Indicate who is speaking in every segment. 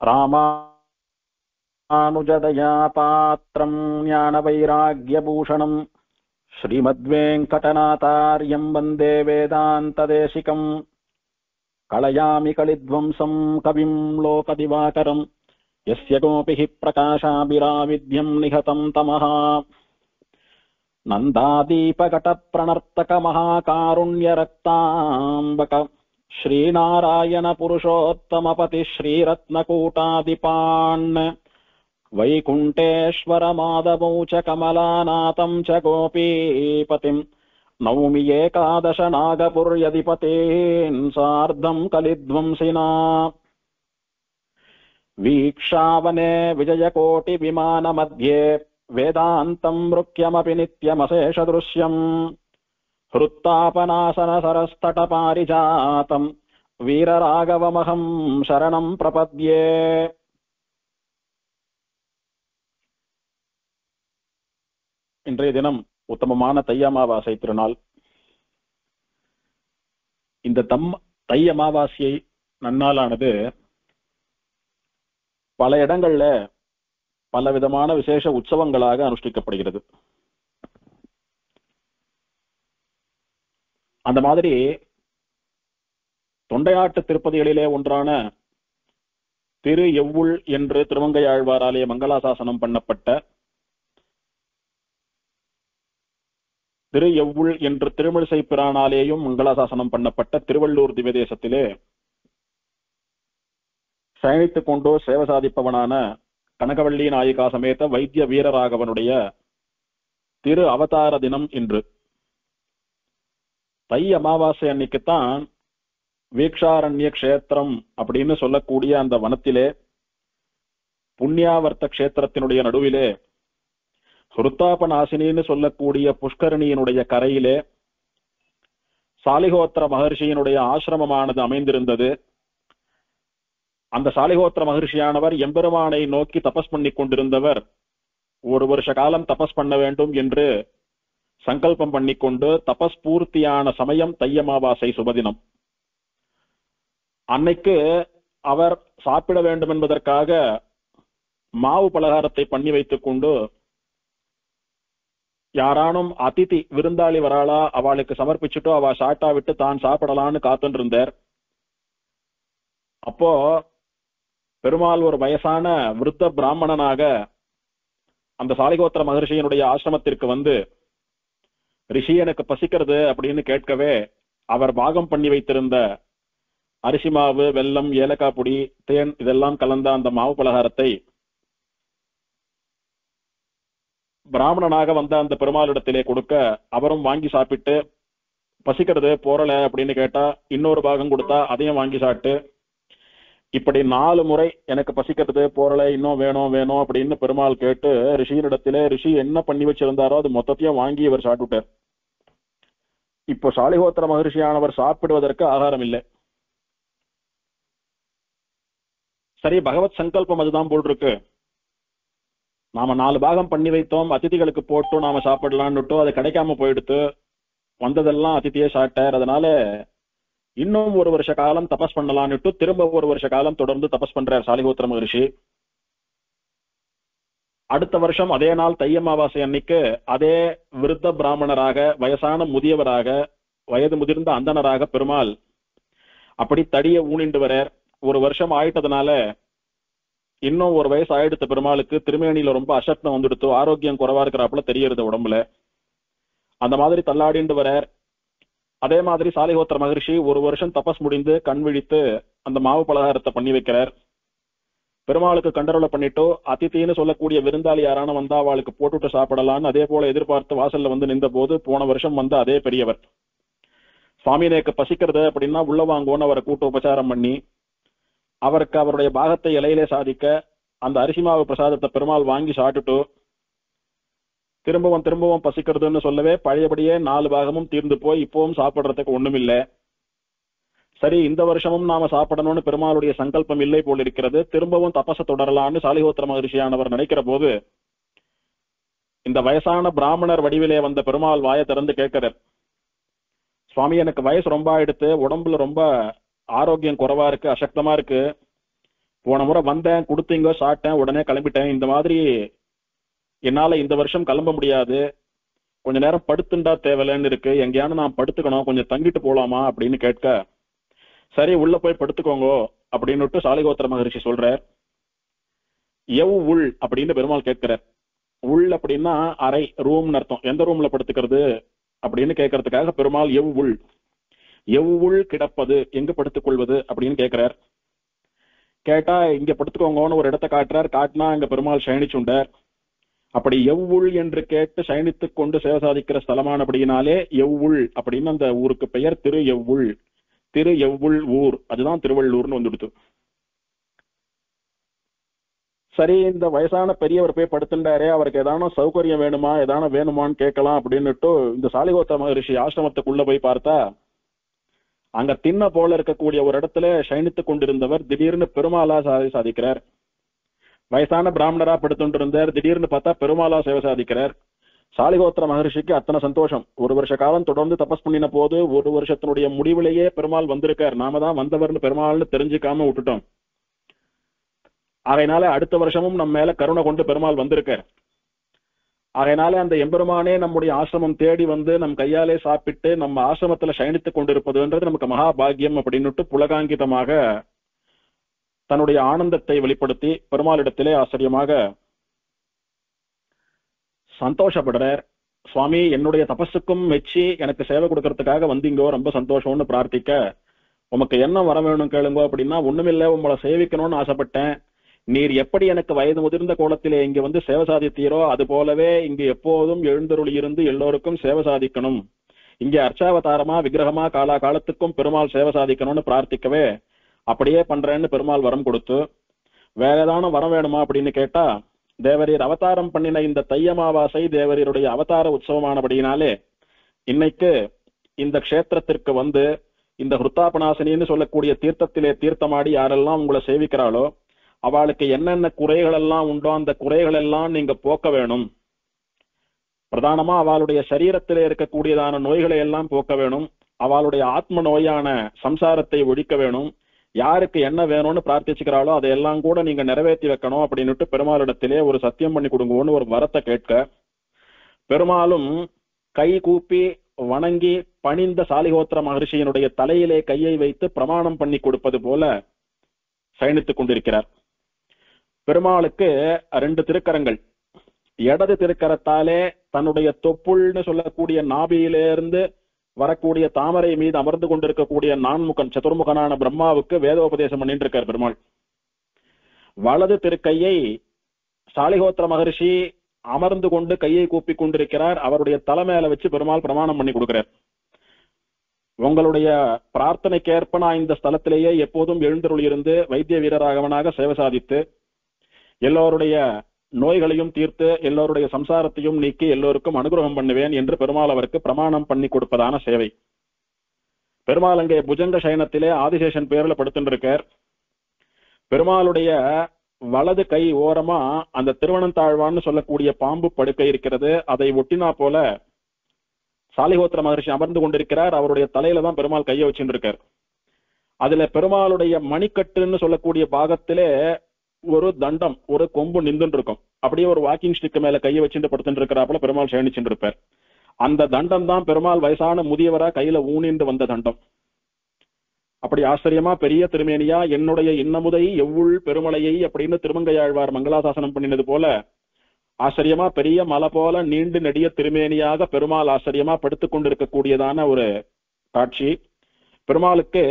Speaker 1: ராமானுஜதயா பாத்திரம் ஞானவைராக்யபூஷணம் ஸ்ரீமத்வேங்கடநாதார்யம் வந்தே வேதாந்ததேசிகம் கலயாமி கலித்வம்சம் கவிம் லோகதிவாகரம் யஸ்ய கோபிः பிரகாசாபிராவித்யம் நிஹதம் தமஹ நந்தாதீபகடப்ரணர்த்தகமहाकारुण्यरक्ताम्बक श्रीनारायणपुरुषोत्तमपति श्रीरत्नकूटादिपान् वैकुण्ठेश्वरमाधवौ च कमलानाथं च गोपीपतिं नौमि एकादश नागपुर्यधिपतीन् सार्धं कलिध्वंसिना वीक्षावने विजयकोटिविमानमध्ये वेदान्तं मृक्यमपि नित्यमशेषदृश्यम् हृत्तापनासनसरस्तटपारिजातं वीरराघवमहं शरणं प्रपद्ये. இன்றைய தினம் உத்தமமான தை அமாவாசை திருநாள். இந்த தை அமாவாசையை நன்னாளானது பல இடங்கள்ல பல விதமான விசேஷ உற்சவங்களாக அனுஷ்டிக்கப்படுகிறது. அந்த மாதிரி தொண்டைநாட்டு திருப்பதிகளிலே ஒன்றான திரு எவ்வுள் என்று திருமங்கையாழ்வாராலே மங்களாசாசனம் பண்ணப்பட்ட திரு எவ்வுள் என்று திருமிழிசை பிரானாலேயும் மங்களாசாசனம் பண்ணப்பட்ட திருவள்ளூர் திவ்யதேசத்திலே சயனித்துக் கொண்டோ சேவை சாதிப்பவனான கனகவள்ளி நாயிகா சமேத வைத்திய வீரராகவனுடைய திரு அவதார தினம் இன்று. தை அமாவாசை அன்னைக்குத்தான் வீக்ஷாரண்ய கஷேத்திரம் அப்படின்னு சொல்லக்கூடிய அந்த வனத்திலே புண்ணியாவர்த்த கஷேத்திரத்தினுடைய நடுவிலே ஹுருத்தாபநாசினின்னு சொல்லக்கூடிய புஷ்கரணியினுடைய கரையிலே சாலிஹோத்திர மகர்ஷியினுடைய ஆசிரமமானது அமைந்திருந்தது. அந்த சாலிஹோத்திர மகர்ஷியானவர் எம்பெருமானை நோக்கி தபஸ் பண்ணி கொண்டிருந்தவர். ஒரு வருஷ காலம் தபஸ் பண்ண வேண்டும் என்று சங்கல்பம் பண்ணிக்கொண்டு தபஸ் பூர்த்தியான சமயம் தை அமாவாசை சுபதினம். அன்னைக்கு அவர் சாப்பிட வேண்டும் என்பதற்காக மாவு பலகாரத்தை பண்ணி வைத்துக் கொண்டு யாரானும் அதிதி விருந்தாளி வராளா அவளுக்கு சமர்ப்பிச்சுட்டோ அவ சாட்டா விட்டு தான் சாப்பிடலான்னு காத்துட்டு இருந்தார். அப்போ பெருமாள் ஒரு வயசான விருத்த பிராமணனாக அந்த சாலிகோத்திர மகர்ஷியினுடைய ஆசிரமத்திற்கு வந்து ரிஷி எனக்கு பசிக்கிறது அப்படின்னு கேட்கவே அவர் பாகம் பண்ணி வைத்திருந்த அரிசி மாவு, வெல்லம், ஏலக்காய் பொடி, தேன் இதெல்லாம் கலந்த அந்த மாவு பலகாரத்தை பிராமணனாக வந்த அந்த பெருமாளிடத்திலே கொடுக்க அவரும் வாங்கி சாப்பிட்டு பசிக்கிறது போறல அப்படின்னு கேட்டா இன்னொரு பாகம் கொடுத்தா அதையும் வாங்கி சாப்பிட்டு இப்படி 4 முறை எனக்கு பசிக்கிறது போறல இன்னும் வேணும் வேணும் அப்படின்னு பெருமாள் கேட்டு ரிஷியினிடத்திலே ரிஷி என்ன பண்ணி வச்சிருந்தாரோ அது மொத்தத்தையும் வாங்கி இவர் சாப்பிட்டுட்டார். இப்போ சாலிஹோத்திர மகர்ஷியானவர் சாப்பிடுவதற்கு ஆகாரம் இல்லை. சரி, பகவத் சங்கல்பம் அதுதான் போல் இருக்கு. நாம 4 பாகம் பண்ணி வைத்தோம், அதிதிகளுக்கு போட்டு நாம சாப்பிடலான்னுட்டோம், அது கிடைக்காம போயிடுத்து, வந்ததெல்லாம் அதிதியே சாப்பிட்டார். அதனால இன்னும் ஒரு வருஷ காலம் தபஸ் பண்ணலான்னுட்டு திரும்ப ஒரு வருஷ காலம் தொடர்ந்து தபஸ் பண்றார் சாலிஹோத்திர மகர்ஷி. அடுத்த வருஷம் அதே நாள் தை அமாவாசை அன்னைக்கு அதே விருத்த பிராமணராக வயசான முதியவராக வயது முதிர்ந்த அந்தனராக பெருமாள் அப்படி தடிய ஊனிண்டு வரார். ஒரு வருஷம் ஆயிட்டதுனால இன்னும் ஒரு வயசு ஆயிடுத்த பெருமாளுக்கு திருமேனியில ரொம்ப அசக்தம் வந்துடுத்து, ஆரோக்கியம் குறைவா இருக்கிறாப்புல தெரியறது உடம்புல. அந்த மாதிரி தள்ளாடிண்டு வரார். அதே மாதிரி சாலிஹோத்திர மகர்ஷி ஒரு வருஷம் தபஸ் முடிந்து கண் விழித்து அந்த மாவு பலகாரத்தை பண்ணி வைக்கிறார். பெருமாளுக்கு கண்டரோல பண்ணிட்டு அதித்தின்னு சொல்லக்கூடிய விருந்தாளி யாரான வந்தா அவளுக்கு போட்டுட்டு சாப்பிடலான்னு அதே போல எதிர்பார்த்து வாசல்ல வந்து நின்ற போது போன வருஷம் வந்த அதே பெரியவர் சுவாமி எனக்கு பசிக்கிறது அப்படின்னா உள்ள வாங்குவோன்னு அவரை கூட்டு உபச்சாரம் பண்ணி அவருக்கு அவருடைய பாகத்தை இலையிலே சாதிக்க அந்த அரிசிமாவு பிரசாதத்தை பெருமாள் வாங்கி சாப்பிட்டுட்டு திரும்பவும் பசிக்கிறதுன்னு சொல்லவே பழையபடியே 4 பாகமும் தீர்ந்து போய் இப்பவும் சாப்பிடுறதுக்கு ஒண்ணும் இல்லை. சரி, இந்த வருஷமும் நாம சாப்பிடணும்னு பெருமாளுடைய சங்கல்பம் இல்லை போல் இருக்கிறது. திரும்பவும் தபச தொடரலான்னு சாலிஹோத்திர மகர்ஷியானவர் நினைக்கிற போது இந்த வயசான பிராமணர் வடிவிலே வந்த பெருமாள் வாயை திறந்து கேட்கிறார், சுவாமி எனக்கு வயசு ரொம்ப ஆயிடுத்து, உடம்புல ரொம்ப ஆரோக்கியம் குறைவா இருக்கு, அசக்தமா இருக்கு, போன முறை வந்தேன், கொடுத்தீங்க, சாப்பிட்டேன், உடனே கிளம்பிட்டேன். இந்த மாதிரி என்னால இந்த வருஷம் கிளம்ப முடியாது, கொஞ்ச நேரம் படுத்துண்டா தேவையில்லைன்னு இருக்கு, எங்கேயானு நான் படுத்துக்கணும், கொஞ்சம் தங்கிட்டு போலாமா அப்படின்னு கேட்க, சரி உள்ள போய் படுத்துக்கோங்க அப்படின்னு சாலிகோத்திர மகரிஷி சொல்றார். எவ் உள் அப்படின்னு பெருமாள் கேட்கிறார். உள் அப்படின்னா அறை, ரூம்னு அர்த்தம். எந்த ரூம்ல படுத்துக்கிறது அப்படின்னு கேட்கறதுக்காக பெருமாள் எவ் உள், எவ் உள் கிடப்பது, எங்க படுத்துக் கொள்வது அப்படின்னு கேட்கிறார். கேட்டா இங்க படுத்துக்கோங்கன்னு ஒரு இடத்தை காட்டுறார். காட்டினா அங்க பெருமாள் சயனிச்சுண்டார். அப்படி எவ்வுள் என்று கேட்டு சயனித்துக் கொண்டு சேவை சாதிக்கிற ஸ்தலமானபடியினாலே எவ்வுள் அப்படின்னு அந்த ஊருக்கு பெயர் திரு எவ்வுள். திரு எவ்வுள் ஊர், அதுதான் திருவள்ளூர்னு வந்துடுத்து. சரி, இந்த வயசான பெரியவர் போய் படுத்துட்டாரே, அவருக்கு ஏதான சௌகரியம் வேணுமா, ஏதான வேணுமான்னு கேட்கலாம் அப்படின்னுட்டு இந்த சாலிகோத்திர மகரிஷி ஆசிரமத்துக்குள்ள போய் பார்த்தா, அங்க தின்ன போல இருக்கக்கூடிய ஒரு இடத்துல சயனித்துக் கொண்டிருந்தவர் திடீர்னு பெருமாளா சாதிக்கிறார். வயசான பிராமணரா படுத்துட்டு இருந்தார், திடீர்னு பார்த்தா பெருமாளா சேவை சாதிக்கிறார். சாலிகோத்திர மகரிஷிக்கு அத்தனை சந்தோஷம். ஒரு வருஷ காலம் தொடர்ந்து தபஸ் பண்ணின போது ஒரு வருஷத்தினுடைய முடிவிலேயே பெருமாள் வந்திருக்கார், நாம தான் வந்தவர்னு பெருமாள்னு தெரிஞ்சுக்காம விட்டுட்டோம். அதனால அடுத்த வருஷமும் நம்ம மேல கருணை கொண்டு பெருமாள் வந்திருக்கார். அதனால அந்த எம்பெருமானே நம்முடைய ஆசிரமம் தேடி வந்து நம் கையாலே சாப்பிட்டு நம்ம ஆசிரமத்துல சயனித்துக் கொண்டிருப்பதுன்றது நமக்கு மகாபாகியம் அப்படின்னுட்டு புலகாங்கிதமாக தன்னுடைய ஆனந்தத்தை வெளிப்படுத்தி பெருமாளிடத்திலே ஆச்சரியமாக சந்தோஷப்படுறார். சுவாமி, என்னுடைய தபஸுக்கும் மெச்சி எனக்கு சேவை கொடுக்கறதுக்காக வந்தீங்கோ, ரொம்ப சந்தோஷம்னு பிரார்த்திக்க, உமக்கு என்ன வர வேணும் கேளுங்கோ அப்படின்னா, ஒண்ணுமில்ல, உங்களை சேவிக்கணும்னு ஆசைப்பட்டேன். நீர் எப்படி எனக்கு வயது முதிர்ந்த கோலத்திலே இங்க வந்து சேவை சாதித்தீரோ அது போலவே இங்கு எப்போதும் எழுந்தருளி இருந்து எல்லோருக்கும் சேவை சாதிக்கணும், இங்கே அர்ச்சாவதாரமா விக்கிரகமா காலா காலத்துக்கும் பெருமாள் சேவை சாதிக்கணும்னு பிரார்த்திக்கவே அப்படியே பண்றேன்னு பெருமாள் வரம் கொடுத்து, வேற ஏதான வரம் வேணுமா அப்படின்னு கேட்டா, தேவரீர் அவதாரம் பண்ணின இந்த தையமாவாசை தேவரீருடைய அவதார உற்சவமானபடியினாலே இன்னைக்கு இந்த க்ஷேத்திரத்திற்கு வந்து இந்த ஹிருத்தாபநாசினின்னு சொல்லக்கூடிய தீர்த்தத்திலே தீர்த்தமாடி யாரெல்லாம் உங்களை சேவிக்கிறாளோ அவளுக்கு என்னென்ன குறைகள் எல்லாம் உண்டோ அந்த குறைகள் எல்லாம் நீங்க போக்க வேணும். பிரதானமா அவளுடைய சரீரத்திலே இருக்கக்கூடியதான நோய்களை எல்லாம் போக்க வேணும். அவளுடைய ஆத்ம நோயான சம்சாரத்தை ஒழிக்க வேணும். யாருக்கு என்ன வேணும்னு பிரார்த்திச்சுக்கிறாளோ அதையெல்லாம் கூட நீங்க நிறைவேற்றி வைக்கணும் அப்படின்னுட்டு பெருமாளிடத்திலே ஒரு சத்தியம் பண்ணி கொடுங்கன்னு ஒரு வரத்தை கேட்க, பெருமாளும் கை கூப்பி வணங்கி பணிந்த சாலிகோத்திர மகரிஷியினுடைய தலையிலே கையை வைத்து பிரமாணம் பண்ணி கொடுப்பது போல சயனித்துக் கொண்டிருக்கிறார். பெருமாளுக்கு 2 திருக்கரங்கள். இடது திருக்கரத்தாலே தன்னுடைய தொப்புள்னு சொல்லக்கூடிய நாபியிலிருந்து வரக்கூடிய தாமரை மீது அமர்ந்து கொண்டிருக்கக்கூடிய நான்முகன் சதுர்முகனான பிரம்மாவுக்கு வேதோபதேசம் பண்ணிட்டு இருக்கார் பெருமாள். வலது திருக்கையை சாலிகோத்திர மகரிஷி அமர்ந்து கொண்டு கையை கூப்பி கொண்டிருக்கிறார். அவருடைய தலைமையில வச்சு பெருமாள் பிரமாணம் பண்ணி கொடுக்கிறார். உங்களுடைய பிரார்த்தனைக்கேற்ப நான் இந்த ஸ்தலத்திலேயே எப்போதும் எழுந்தருள் இருந்து வைத்திய வீரராகவனாக சேவை சாதித்து எல்லோருடைய நோய்களையும் தீர்த்து எல்லோருடைய சம்சாரத்தையும் நீக்கி எல்லோருக்கும் அனுகிரகம் பண்ணுவேன் என்று பெருமாள் அவருக்கு பிரமாணம் பண்ணி கொடுப்பதான சேவை. பெருமாள் அங்கே புஜங்க சயனத்திலே ஆதிசேஷன் பேர்ல படுத்துருக்கார். பெருமாளுடைய வலது கை ஓரமா அந்த திருவனந்தாழ்வான்னு சொல்லக்கூடிய பாம்பு படுக்கை இருக்கிறது. அதை ஒட்டினா போல சாலிகோத்திர மகரிஷி அமர்ந்து கொண்டிருக்கிறார். அவருடைய தலையில தான் பெருமாள் கையை வச்சுட்டு இருக்கார். அதுல பெருமாளுடைய மணிக்கட்டுன்னு சொல்லக்கூடிய பாகத்திலே ஒரு தண்டம், ஒரு கொம்பு நின்றுட்டு இருக்கும். அப்படியே ஒரு வாக்கிங் ஸ்டிக் மேல கையை வச்சுட்டு படுத்துட்டு இருக்கிறாப்புல பெருமாள் சயனிச்சுட்டு இருப்பார். அந்த தண்டம் தான் பெருமாள் வயசான முதியவரா கையில ஊனிண்டு வந்த தண்டம். அப்படி ஆச்சரியமா பெரிய திருமேனியா என்னுடைய இன்னமுதை எவ்வுள் பெருமலையை அப்படின்னு திருமங்கையாழ்வார் மங்களாசாசனம் பண்ணினது போல ஆச்சரியமா பெரிய மலை போல நீண்டு நெடிய திருமேனியாக பெருமாள் ஆச்சரியமா படுத்துக் கொண்டிருக்கக்கூடியதான ஒரு காட்சி. பெருமாளுக்கு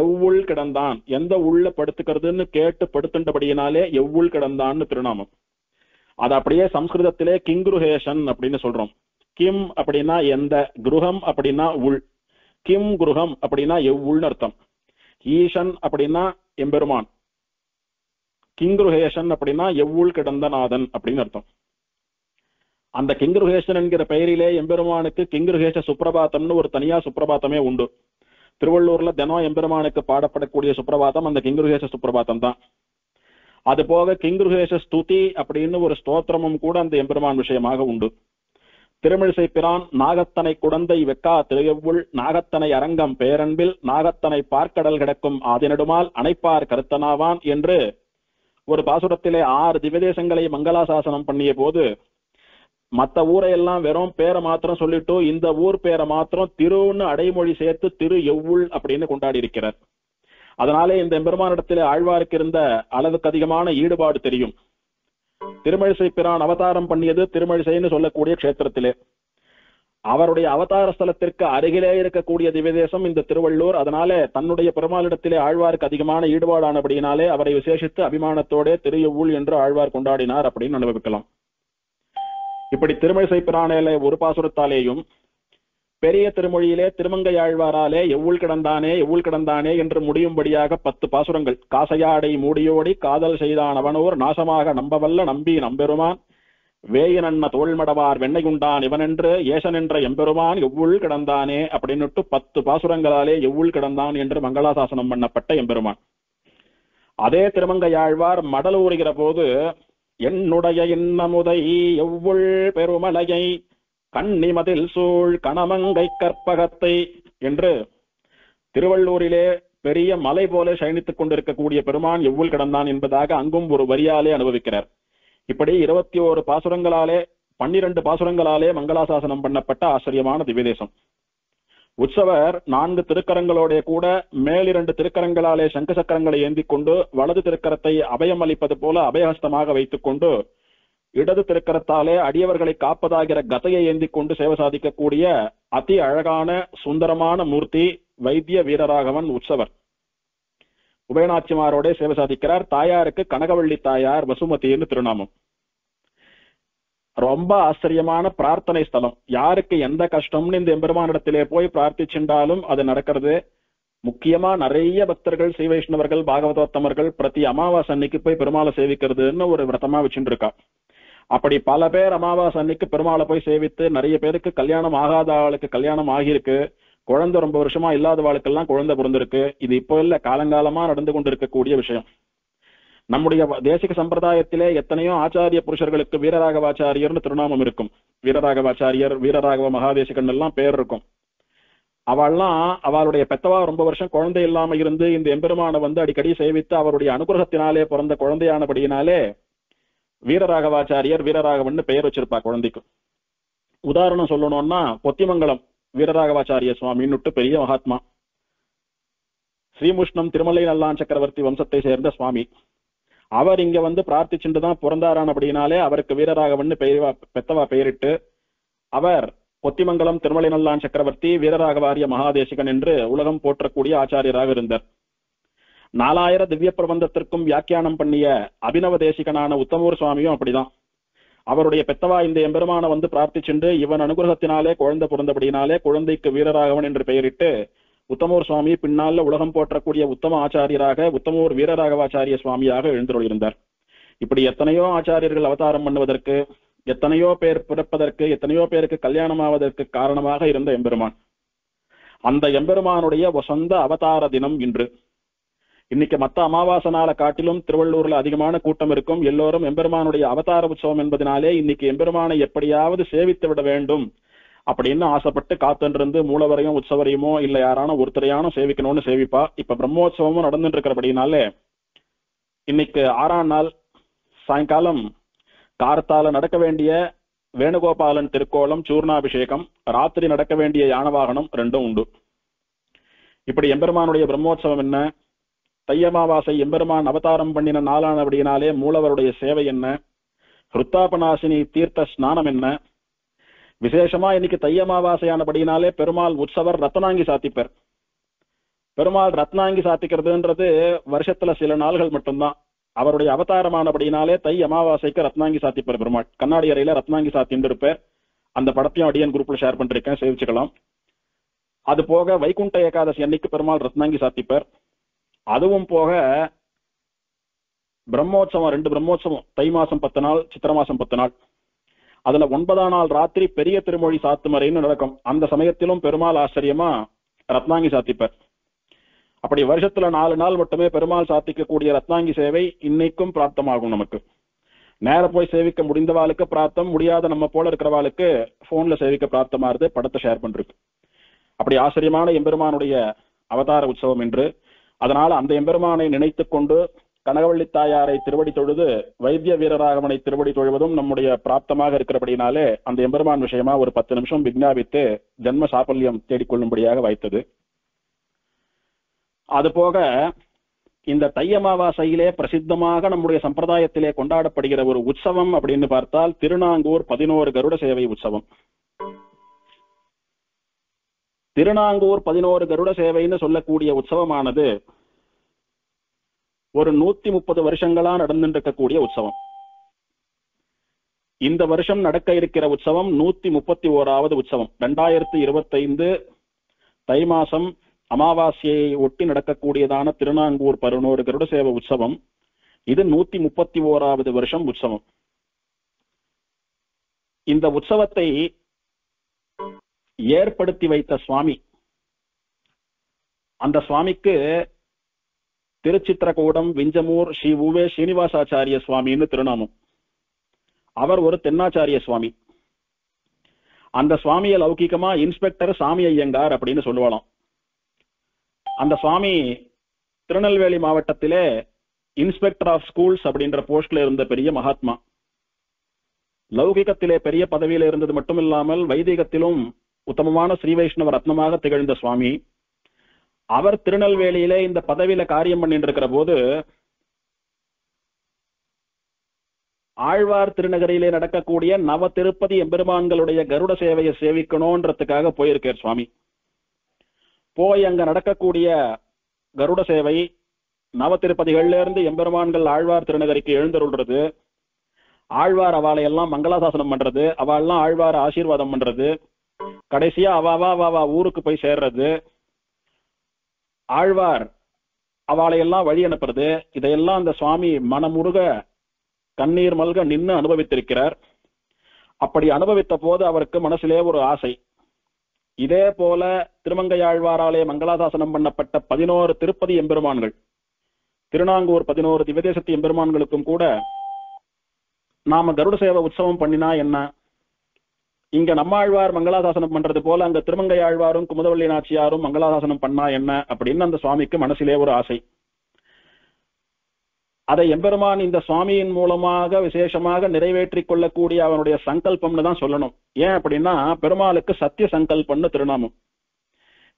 Speaker 1: எவ்வுள் கிடந்தான், எந்த உள்ள படுத்துக்கிறதுன்னு கேட்டு படுத்துண்டபடியினாலே எவ்வுள் கிடந்தான்னு திருநாமம். அது அப்படியே சம்ஸ்கிருதத்திலே கிங்குருஹேஷன் அப்படின்னு சொல்றோம். கிம் அப்படின்னா எந்த, குருகம் அப்படின்னா உள், கிம் குருகம் அப்படின்னா எவ்வுள்னு அர்த்தம். ஈசன் அப்படின்னா எம்பெருமான், கிங்குருஹேஷன் அப்படின்னா எவ்வுள் கிடந்த நாதன் அப்படின்னு அர்த்தம். அந்த கிங்குருஹேஷன் என்கிற பெயரிலே எம்பெருமானுக்கு கிங்குருஹேஷ சுப்பிரபாத்தம்னு ஒரு தனியா சுப்பிரபாத்தமே உண்டு. திருவள்ளூர்ல தினம் எம்பெருமானுக்கு பாடப்படக்கூடிய சுப்பிரபாதம் அந்த கிங்குருஹேஷ சுப்பிரபாதம் தான். அது போக கிங்குருஹேஷ ஸ்துதி அப்படின்னு ஒரு ஸ்தோத்திரமும் கூட அந்த எம்பெருமான் விஷயமாக உண்டு. திருமிழிசை பிரான் நாகத்தனை குடந்தை வெக்கா திருஎவ்வுள் நாகத்தனை அரங்கம் பேரன்பில் நாகத்தனை பார்க்கடல் கிடக்கும் ஆதினடுமால் அணைப்பார் கருத்தனாவான் என்று ஒரு பாசுரத்திலே 6 திவ்யதேசங்களை மங்களாசாசனம் பண்ணிய போது மத்த ஊரையெல்லாம் வெறும் பேரை மாத்திரம் சொல்லிட்டு இந்த ஊர் பேரை மாத்திரம் திருன்னு அடைமொழி சேர்த்து திரு எவ்வுள் அப்படின்னு கொண்டாடி இருக்கிறார். அதனாலே இந்த எம்பெருமானிடத்திலே ஆழ்வாருக்கு இருந்த அளவுக்கு அதிகமான ஈடுபாடு தெரியும். திருமழிசை பிரான் அவதாரம் பண்ணியது திருமழிசைன்னு சொல்லக்கூடிய கஷேத்திரத்திலே. அவருடைய அவதார ஸ்தலத்திற்கு அருகிலே இருக்கக்கூடிய திவ்யதேசம் இந்த திருவள்ளூர். அதனாலே தன்னுடைய பெருமாளிடத்திலே ஆழ்வாருக்கு அதிகமான ஈடுபாடானபடியினாலே அவரை விசேஷித்து அபிமானத்தோட திரு எவ்வுள் என்று ஆழ்வார் கொண்டாடினார் அப்படின்னு அனுபவிக்கலாம். இப்படி திருமழிசை பிரானிலே ஒரு பாசுரத்தாலேயும் பெரிய திருமொழியிலே திருமங்கையாழ்வாராலே எவ்வுள் கிடந்தானே என்று முடியும்படியாக 10 பாசுரங்கள். காசையாடை மூடியோடி காதல் செய்தான் அவனோர் நாசமாக நம்பவல்ல நம்பி நம்பெருமான் வேயனன்ன தோள்மடவார் வெண்ணையுண்டான் இவனென்று ஏசனென்ற எம்பெருமான் எவ்வுள் கிடந்தானே அப்படின்னுட்டு 10 பாசுரங்களாலே எவ்வுள் கிடந்தான் என்று மங்களாசாசனம் பண்ணப்பட்ட எம்பெருமான். அதே திருமங்கையாழ்வார் மடல் ஊறுகிற போது என்னுடைய இன்னமுதை எவ்வுள் பெருமலையை கண்ணிமதில் சூழ் கணமங்கை கற்பகத்தை என்று திருவள்ளூரிலே பெரிய மலை போல சயனித்துக் கொண்டிருக்கக்கூடிய பெருமான் எவ்வுள் கிடந்தான் என்பதாக அங்கும் ஒரு வரியாலே அனுபவிக்கிறார். இப்படி 21 பாசுரங்களாலே 12 பாசுரங்களாலே மங்களாசாசனம் பண்ணப்பட்ட ஆச்சரியமான திவ்யதேசம். உற்சவர் 4 திருக்கரங்களோட கூட மேல் 2 திருக்கரங்களாலே சங்கு சக்கரங்களை ஏந்திக் கொண்டு வலது திருக்கரத்தை அபயம் அளிப்பது போல அபயஹஸ்தமாக வைத்துக் கொண்டு இடது திருக்கரத்தாலே அடியவர்களை காப்பதாகிற கதையை ஏந்திக் கொண்டு சேவை சாதிக்கக்கூடிய அதி அழகான சுந்தரமான மூர்த்தி வைத்திய வீரராகவன் உற்சவர். உபயநாச்சிமாரோட சேவை சாதிக்கிறார். தாயாருக்கு கனகவள்ளி தாயார் வசுமதினு திருநாமம். ரொம்ப ஆச்சரியமான பிரார்த்தனை ஸ்தலம். யாருக்கு எந்த கஷ்டம்னு இந்த எம்பெருமானிடத்திலே போய் பிரார்த்திச்சுட்டாலும் அது நடக்கிறது. முக்கியமா நிறைய பக்தர்கள் ஸ்ரீ வைஷ்ணவர்கள் பாகவதோத்தமர்கள் பிரதி அமாவாசை அன்னைக்கு போய் பெருமாளை சேவிக்கிறதுன்னு ஒரு விரதமா வச்சுட்டு இருக்கா. அப்படி பல பேர் அமாவாசை அன்னைக்கு பெருமாளை போய் சேவித்து நிறைய பேருக்கு கல்யாணம் ஆகாத ஆளுக்கு கல்யாணம் ஆகியிருக்கு. குழந்தை ரொம்ப வருஷமா இல்லாத வாழ்க்கெல்லாம் குழந்தை பிறந்திருக்கு. இது இப்போ இல்ல, காலங்காலமா நடந்து கொண்டிருக்கக்கூடிய விஷயம். நம்முடைய தேசிக சம்பிரதாயத்திலே எத்தனையோ ஆச்சாரிய புருஷர்களுக்கு வீரராகவாச்சாரியர்னு திருநாமம் இருக்கும். வீரராகவாச்சாரியர் வீரராகவ மகாதேசிகன் எல்லாம் பேர் இருக்கும். அவள்லாம் அவளுடைய பெத்தவா ரொம்ப வருஷம் குழந்தை இல்லாம இருந்து இந்த எம்பெருமானை அடிக்கடி சேவித்து அவருடைய அனுகிரகத்தினாலே பிறந்த குழந்தையானபடியினாலே வீரராகவாச்சாரியர் வீரராகவன் பெயர் வச்சிருப்பா குழந்தைக்கு. உதாரணம் சொல்லணும்னா பொத்திமங்கலம் வீரராகவாச்சாரிய சுவாமின்னுட்டு பெரிய மகாத்மா. ஸ்ரீமுஷ்ணம் திருமலை நல்லான் சக்கரவர்த்தி வம்சத்தை சேர்ந்த சுவாமி. அவர் இங்க பிரார்த்திச்சுட்டுதான் பிறந்தாரான். அப்படின்னாலே அவருக்கு வீரராகவன் பெத்தவா பெயரிட்டு அவர் பொத்திமங்கலம் திருமலை நல்லான் சக்கரவர்த்தி வீரராகவாரிய மகாதேசிகன் என்று உலகம் போற்றக்கூடிய ஆச்சாரியராக இருந்தார். 4000 திவ்ய பிரபந்தத்திற்கும் வியாக்கியானம் பண்ணிய அபினவ தேசிகனான உத்தமூர் சுவாமியும் அப்படிதான். அவருடைய பெத்தவா இந்த எம்பெருமான பிரார்த்திச்சுண்டு இவன் அனுகிரகத்தினாலே குழந்தை பிறந்தபடினாலே குழந்தைக்கு வீரராகவன் என்று பெயரிட்டு உத்தமூர் சுவாமி பின்னால உலகம் போற்றக்கூடிய உத்தம ஆச்சாரியராக உத்தமூர் வீரராகவாச்சாரிய சுவாமியாக எழுந்தருளியிருந்தார். இப்படி எத்தனையோ ஆச்சாரியர்கள் அவதாரம் பண்ணுவதற்கு, எத்தனையோ பேர் பிறப்பதற்கு, எத்தனையோ பேருக்கு கல்யாணம் ஆவதற்கு காரணமாக இருந்த எம்பெருமான். அந்த எம்பெருமானுடைய வசந்த அவதார தினம் இன்று. இன்னைக்கு மத்த அமாவாசை நாளை காட்டிலும் திருவள்ளூர்ல அதிகமான கூட்டம் இருக்கும். எல்லோரும் எம்பெருமானுடைய அவதார உற்சவம் என்பதனாலே இன்னைக்கு எம்பெருமானை எப்படியாவது சேவித்து விட வேண்டும் அப்படின்னு ஆசைப்பட்டு காத்துருந்து மூலவரையும் உற்சவரையுமோ இல்ல யாரான ஒருத்தரையான சேவிக்கணும்னு சேவிப்பா. இப்ப பிரம்மோற்சவமும் நடந்துட்டு இருக்கிறபடினாலே இன்னைக்கு 6ஆம் நாள் சாயங்காலம் கார்த்தால நடக்க வேண்டிய வேணுகோபாலன் திருக்கோலம் சூர்ணாபிஷேகம், ராத்திரி நடக்க வேண்டிய யானவாகனம் 2 உண்டு. இப்படி எம்பெருமானுடைய பிரம்மோற்சவம் என்ன, தையமாவாசை எம்பெருமான் அவதாரம் பண்ணின நாளானபடியினாலே மூலவருடைய சேவை என்ன, ஹிருத்தாபநாசினி தீர்த்த ஸ்நானம் என்ன, விசேஷமா இன்னைக்கு தையமாவாசையானபடியினாலே பெருமாள் உற்சவர் ரத்னாங்கி சாத்திப்பர். பெருமாள் ரத்னாங்கி சாத்திக்கிறதுன்றது வருஷத்துல சில நாள்கள் மட்டும்தான். அவருடைய அவதாரமானபடியினாலே தை அமாவாசைக்கு ரத்னாங்கி சாத்திப்பர் பெருமாள். கண்ணாடி அறையில ரத்னாங்கி சாத்தின்னு இருப்பார். அந்த படத்தையும் அடியன் குரூப்ல ஷேர் பண்ணிருக்கேன், சேவிச்சுக்கலாம். அது போக வைகுண்ட ஏகாதசி அன்னைக்கு பெருமாள் ரத்னாங்கி சாத்திப்பர். அதுவும் போக பிரம்மோற்சவம் 2 பிரம்மோற்சவம், தை மாசம் 10 நாள், சித்திர மாசம் 10 நாள். அதுல 9ஆம் நாள் ராத்திரி பெரிய திருமொழி சாத்துமறைன்னு நடக்கும். அந்த சமயத்திலும் பெருமாள் ஆச்சரியமா ரத்னாங்கி சாத்திப்பர். அப்படி வருஷத்துல 4 நாள் மட்டுமே பெருமாள் சாத்திக்கக்கூடிய ரத்னாங்கி சேவை இன்னைக்கும் பிராப்தமாகும். நமக்கு நேர போய் சேவிக்க முடிந்தவாளுக்கு பிராப்தம், முடியாத நம்ம போல இருக்கிறவாளுக்கு போன்ல சேவிக்க பிராப்தமாறுது. படத்தை ஷேர் பண்றதுக்கு அப்படி ஆச்சரியமான எம்பெருமானுடைய அவதார உற்சவம் என்று. அதனால அந்த எம்பெருமானை நினைத்து கொண்டு கனகவள்ளி தாயாரை திருவடி தொழுது வைத்திய வீரராகவனை திருவடி தொழுவதும் நம்முடைய பிராப்தமாக இருக்கிறபடினாலே அந்த எம்பெருமான் விஷயமா ஒரு 10 நிமிஷம் விஞ்ஞாபித்து ஜென்ம சாபல்யம் தேடிக்கொள்ளும்படியாக வைத்தது. அதுபோக இந்த தை அமாவாசையிலே பிரசித்தமாக நம்முடைய சம்பிரதாயத்திலே கொண்டாடப்படுகிற ஒரு உற்சவம் அப்படின்னு பார்த்தால் திருநாங்கூர் 11 கருட சேவை உற்சவம். திருநாங்கூர் 11 கருட சேவைன்னு சொல்லக்கூடிய உற்சவமானது ஒரு 130 வருஷங்களா நடந்துருக்கக்கூடிய உற்சவம். இந்த வருஷம் நடக்க இருக்கிற உற்சவம் 131வது உற்சவம். 2025 தை மாசம் அமாவாசையை ஒட்டி நடக்கக்கூடியதான திருநாங்கூர் 11 கருட சேவை உற்சவம். இது 131வது வருஷம் உற்சவம். இந்த உற்சவத்தை ஏற்படுத்தி வைத்த சுவாமி, அந்த சுவாமிக்கு திருச்சித்திரகூடம் விஞ்சமூர் ஸ்ரீ உவே ஸ்ரீனிவாசாச்சாரிய சுவாமின்னு திருநாமம். அவர் ஒரு தென்னாச்சாரிய சுவாமி. அந்த சுவாமியை லௌகிகமா இன்ஸ்பெக்டர் சாமி ஐயங்கார் அப்படின்னு சொல்லுவாளாம். அந்த சுவாமி திருநெல்வேலி மாவட்டத்திலே இன்ஸ்பெக்டர் ஆஃப் ஸ்கூல்ஸ் அப்படின்ற போஸ்ட்ல இருந்த பெரிய மகாத்மா. லௌகிகத்திலே பெரிய பதவியில இருந்தது மட்டும் இல்லாமல் வைதிகத்திலும் உத்தமமான ஸ்ரீ வைஷ்ணவ ரத்னமாக திகழ்ந்த சுவாமி. அவர் திருநெல்வேலியிலே இந்த பதவியில காரியம் பண்ணிட்டு இருக்கிற போது ஆழ்வார் திருநகரிலே நடக்கக்கூடிய நவ திருப்பதி எம்பெருமான்களுடைய கருட சேவையை சேவிக்கணும்ன்றதுக்காக போயிருக்கார் சுவாமி. போய் அங்க நடக்கக்கூடிய கருட சேவை, நவ திருப்பதிகள்ல இருந்து எம்பெருமான்கள் ஆழ்வார் திருநகரிக்கு எழுந்தருள்றது, ஆழ்வார் அவளை எல்லாம் மங்களாசாசனம் பண்றது, அவெல்லாம் ஆழ்வார் ஆசீர்வாதம் பண்றது, கடைசியா அவாவா ஊருக்கு போய் சேர்றது, ஆழ்வார் அவளை எல்லாம் வழி அனுப்புறது, இதையெல்லாம் அந்த சுவாமி மனமுருக கண்ணீர் மல்க நின்று அனுபவித்திருக்கிறார். அப்படி அனுபவித்த போது அவருக்கு மனசிலே ஒரு ஆசை. இதே போல திருமங்கையாழ்வாராலே மங்களாசாசனம் பண்ணப்பட்ட 11 திருப்பதி எம்பெருமான்கள், திருநாங்கூர் 11 திவ்யதேசத்து எம்பெருமான்களுக்கும் கூட நாம கருட சேவை உற்சவம் பண்ணினா என்ன, இங்க நம்மாழ்வார் மங்களாசாசனம் பண்றது போல அங்க திருமங்கையாழ்வாரும் குமுதவள்ளி நாச்சியாரும் மங்களாசாசனம் பண்ணா என்ன அப்படின்னு அந்த சுவாமிக்கு மனசிலே ஒரு ஆசை. அதை எம்பெருமான் இந்த சுவாமியின் மூலமாக விசேஷமாக நிறைவேற்றிக் கொள்ளக்கூடிய அவனுடைய சங்கல்பம்னு தான் சொல்லணும். ஏன் அப்படின்னா பெருமாளுக்கு சத்திய சங்கல்பம்னு திருநாமம்.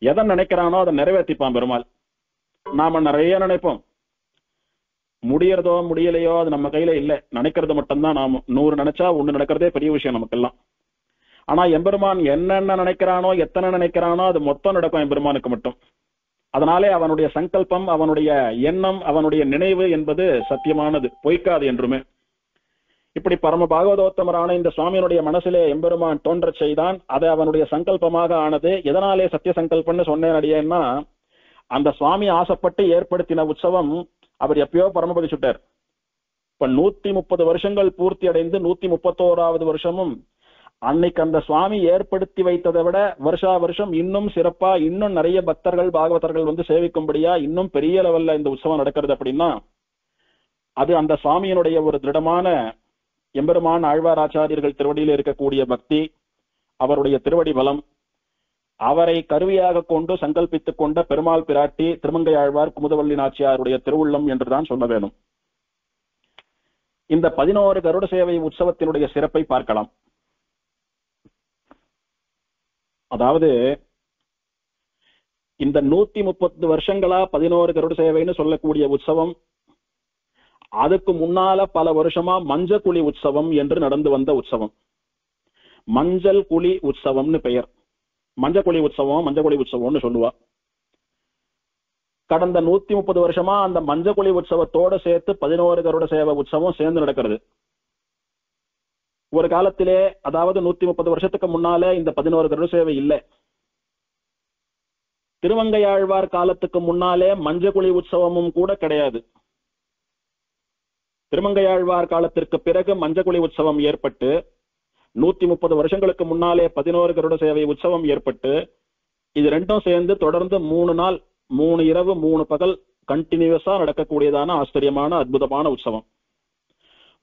Speaker 1: எதை நினைக்கிறானோ அதை நிறைவேற்றிப்பான் பெருமாள். நாம நிறைய நினைப்போம், முடியறதோ முடியலையோ அது நம்ம கையில இல்ல, நினைக்கிறது மட்டும்தான். நாம 100 நினைச்சா 1 நடக்கிறதே பெரிய விஷயம் நமக்கெல்லாம். ஆனா எம்பெருமான் என்னென்ன நினைக்கிறானோ எத்தனை நினைக்கிறானோ அது மொத்தம் நடக்கும் எம்பெருமானுக்கு மட்டும். அதனாலே அவனுடைய சங்கல்பம், அவனுடைய எண்ணம், அவனுடைய நினைவு என்பது சத்தியமானது, பொய்க்காது என்றுமே. இப்படி பரம பாகவதோத்தமரான இந்த சுவாமியினுடைய மனசிலே எம்பெருமான் தோன்றச் செய்தான். அது அவனுடைய சங்கல்பமாக ஆனது. எதனாலே சத்திய சங்கல்பம்னு சொன்னேன் அடியேன்னா, அந்த சுவாமி ஆசைப்பட்டு ஏற்படுத்தின உற்சவம் அவர் எப்பயோ பரமபதி சுட்டார். இப்ப 130 வருஷங்கள் பூர்த்தி அடைந்து 131வது வருஷமும் அன்னைக்கு அந்த சுவாமி ஏற்படுத்தி வைத்ததை விட வருஷா வருஷம் இன்னும் சிறப்பா, இன்னும் நிறைய பக்தர்கள் பாகவதர்கள் வந்து சேவிக்கும்படியா இன்னும் பெரிய லெவல்ல இந்த உற்சவம் நடக்கிறது அப்படின்னா அது அந்த சுவாமியினுடைய ஒரு திருடமான எம்பெருமான் ஆழ்வார் ஆச்சாரியர்கள் திருவடியில் இருக்கக்கூடிய பக்தி, அவருடைய திருவடி பலம், அவரை கருவியாக கொண்டு சங்கல்பித்துக் கொண்ட பெருமாள் பிராட்டி திருமங்கை ஆழ்வார் குமுதவள்ளி நாச்சியாருடைய திருவுள்ளம் என்றுதான் சொல்ல வேணும். இந்த 11 கருட சேவை உற்சவத்தினுடைய சிறப்பை பார்க்கலாம். அதாவது இந்த 130 வருஷங்களா 11 கருட சேவைன்னு சொல்லக்கூடிய உற்சவம், அதுக்கு முன்னால பல வருஷமா மஞ்சள் குழி உற்சவம் என்று நடந்து வந்த உற்சவம். மஞ்சள் குழி உற்சவம்னு பெயர். மஞ்சள் குழி உற்சவம்னு சொல்லுவா. கடந்த 130 வருஷமா அந்த மஞ்சள் குழி உற்சவத்தோட சேர்த்து 11 கருட சேவை உற்சவம் சேர்ந்து நடக்கிறது. ஒரு காலத்திலே, அதாவது 130 வருஷத்துக்கு முன்னாலே இந்த 11 கருட சேவை இல்லை. திருமங்கையாழ்வார் காலத்துக்கு முன்னாலே மஞ்சக்குழி உற்சவமும் கூட கிடையாது. திருமங்கையாழ்வார் காலத்திற்கு பிறகு மஞ்சக்குழி உற்சவம் ஏற்பட்டு 130 வருஷங்களுக்கு முன்னாலே 11 கருட சேவை உற்சவம் ஏற்பட்டு இது ரெண்டும் சேர்ந்து தொடர்ந்து 3 நாள் 3 இரவு 3 பகல் கண்டினியூஸா நடக்கக்கூடியதான ஆச்சரியமான அற்புதமான உற்சவம்.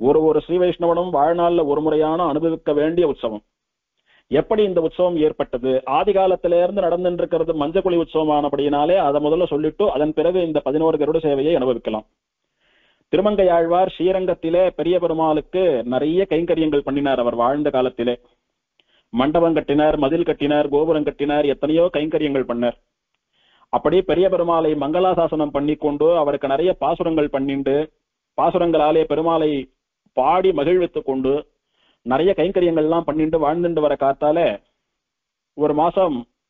Speaker 1: ஒரு ஸ்ரீ வைஷ்ணவனும் வாழ்நாள்ல ஒரு முறையான அனுபவிக்க வேண்டிய உற்சவம். எப்படி இந்த உற்சவம் ஏற்பட்டது? ஆதி காலத்தில இருந்து நடந்துட்டு இருக்கிறது மஞ்சக்குழி உற்சவமானபடியினாலே அதை முதல்ல சொல்லிட்டு அதன் பிறகு இந்த 11 கருட சேவையை அனுபவிக்கலாம். திருமங்கையாழ்வார் ஸ்ரீரங்கத்திலே பெரிய பெருமாளுக்கு நிறைய கைங்கரியங்கள் பண்ணினார். அவர் வாழ்ந்த காலத்திலே மண்டபம் கட்டினார், மதில் கட்டினார், கோபுரம் கட்டினார், எத்தனையோ கைங்கரியங்கள் பண்ணார். அப்படி பெரிய பெருமாளை மங்களாசாசனம் பண்ணி கொண்டு அவருக்கு நிறைய பாசுரங்கள் பண்ணிண்டு பாசுரங்களாலே பெருமாளை பாடி மகிழ்வித்துக் கொண்டு நிறைய கைங்கரியங்கள்லாம் பண்ணிட்டு வாழ்ந்துட்டு வர காத்தால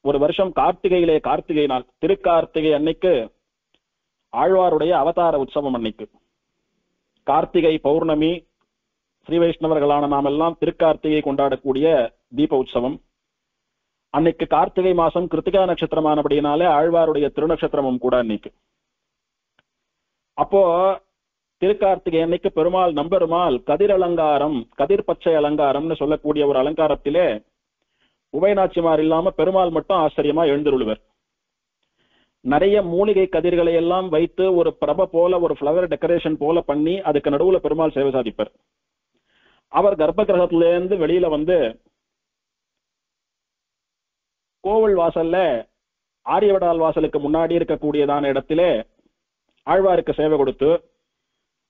Speaker 1: ஒரு வருஷம் கார்த்திகையிலே கார்த்திகை நாள் திருக்கார்த்திகை அன்னைக்கு ஆழ்வாருடைய அவதார உற்சவம். அன்னைக்கு கார்த்திகை பௌர்ணமி, ஸ்ரீ வைஷ்ணவர்களான நாம் எல்லாம் திருக்கார்த்திகை கொண்டாடக்கூடிய தீப உற்சவம். அன்னைக்கு கார்த்திகை மாசம் கிருத்திகா நட்சத்திரமானபடினாலே ஆழ்வாருடைய திருநட்சத்திரமும் கூட அன்னைக்கு. அப்போ திருக்கார்த்திகை அன்னைக்கு பெருமாள் நம்பெருமாள் கதிர் அலங்காரம், கதிர் பச்சை அலங்காரம்னு சொல்லக்கூடிய ஒரு அலங்காரத்திலே உபயநாச்சிமார் இல்லாம பெருமாள் மட்டும் ஆச்சரியமா எழுந்தருளுவர். நிறைய மூலிகை கதிர்களை எல்லாம் வைத்து ஒரு பிரப போல ஒரு ஃபிளவர் டெக்கரேஷன் போல பண்ணி அதுக்கு நடுவுல பெருமாள் சேவை சாதிப்பார். அவர் கர்ப்ப கிரகத்திலேருந்து வெளியில வந்து கோவில் வாசல்ல ஆரியவடால் வாசலுக்கு முன்னாடி இருக்கக்கூடியதான இடத்திலே ஆழ்வாருக்கு சேவை கொடுத்து,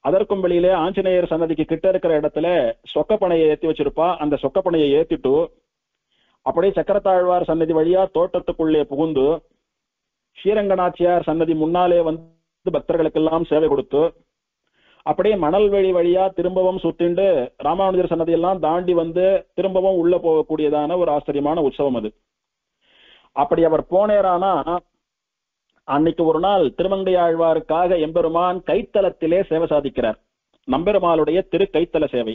Speaker 1: அதற்கும் வெளியிலே ஆஞ்சநேயர் சன்னதிக்கு கிட்ட இருக்கிற இடத்துல சொக்கப்பனையை ஏத்தி வச்சிருப்பா. அந்த சொக்கப்பனையை ஏத்திட்டு அப்படியே சக்கரத்தாழ்வார் சன்னதி வழியா தோட்டத்துக்குள்ளே புகுந்து ஸ்ரீரங்கநாச்சியார் சன்னதி முன்னாலே வந்து பக்தர்களுக்கெல்லாம் சேவை கொடுத்து அப்படியே மணல்வெளி வழியா திரும்பவும் சுத்திண்டு ராமானுஜர் சன்னதி எல்லாம் தாண்டி வந்து திரும்பவும் உள்ள போகக்கூடியதான ஒரு ஆச்சரியமான உற்சவம் அது. அப்படி அவர் போனேரானா அன்னைக்கு ஒரு நாள் திருமங்கையாழ்வாருக்காக எம்பெருமான் கைத்தலத்திலே சேவை சாதிக்கிறார். நம்பெருமாளுடைய திரு கைத்தல சேவை.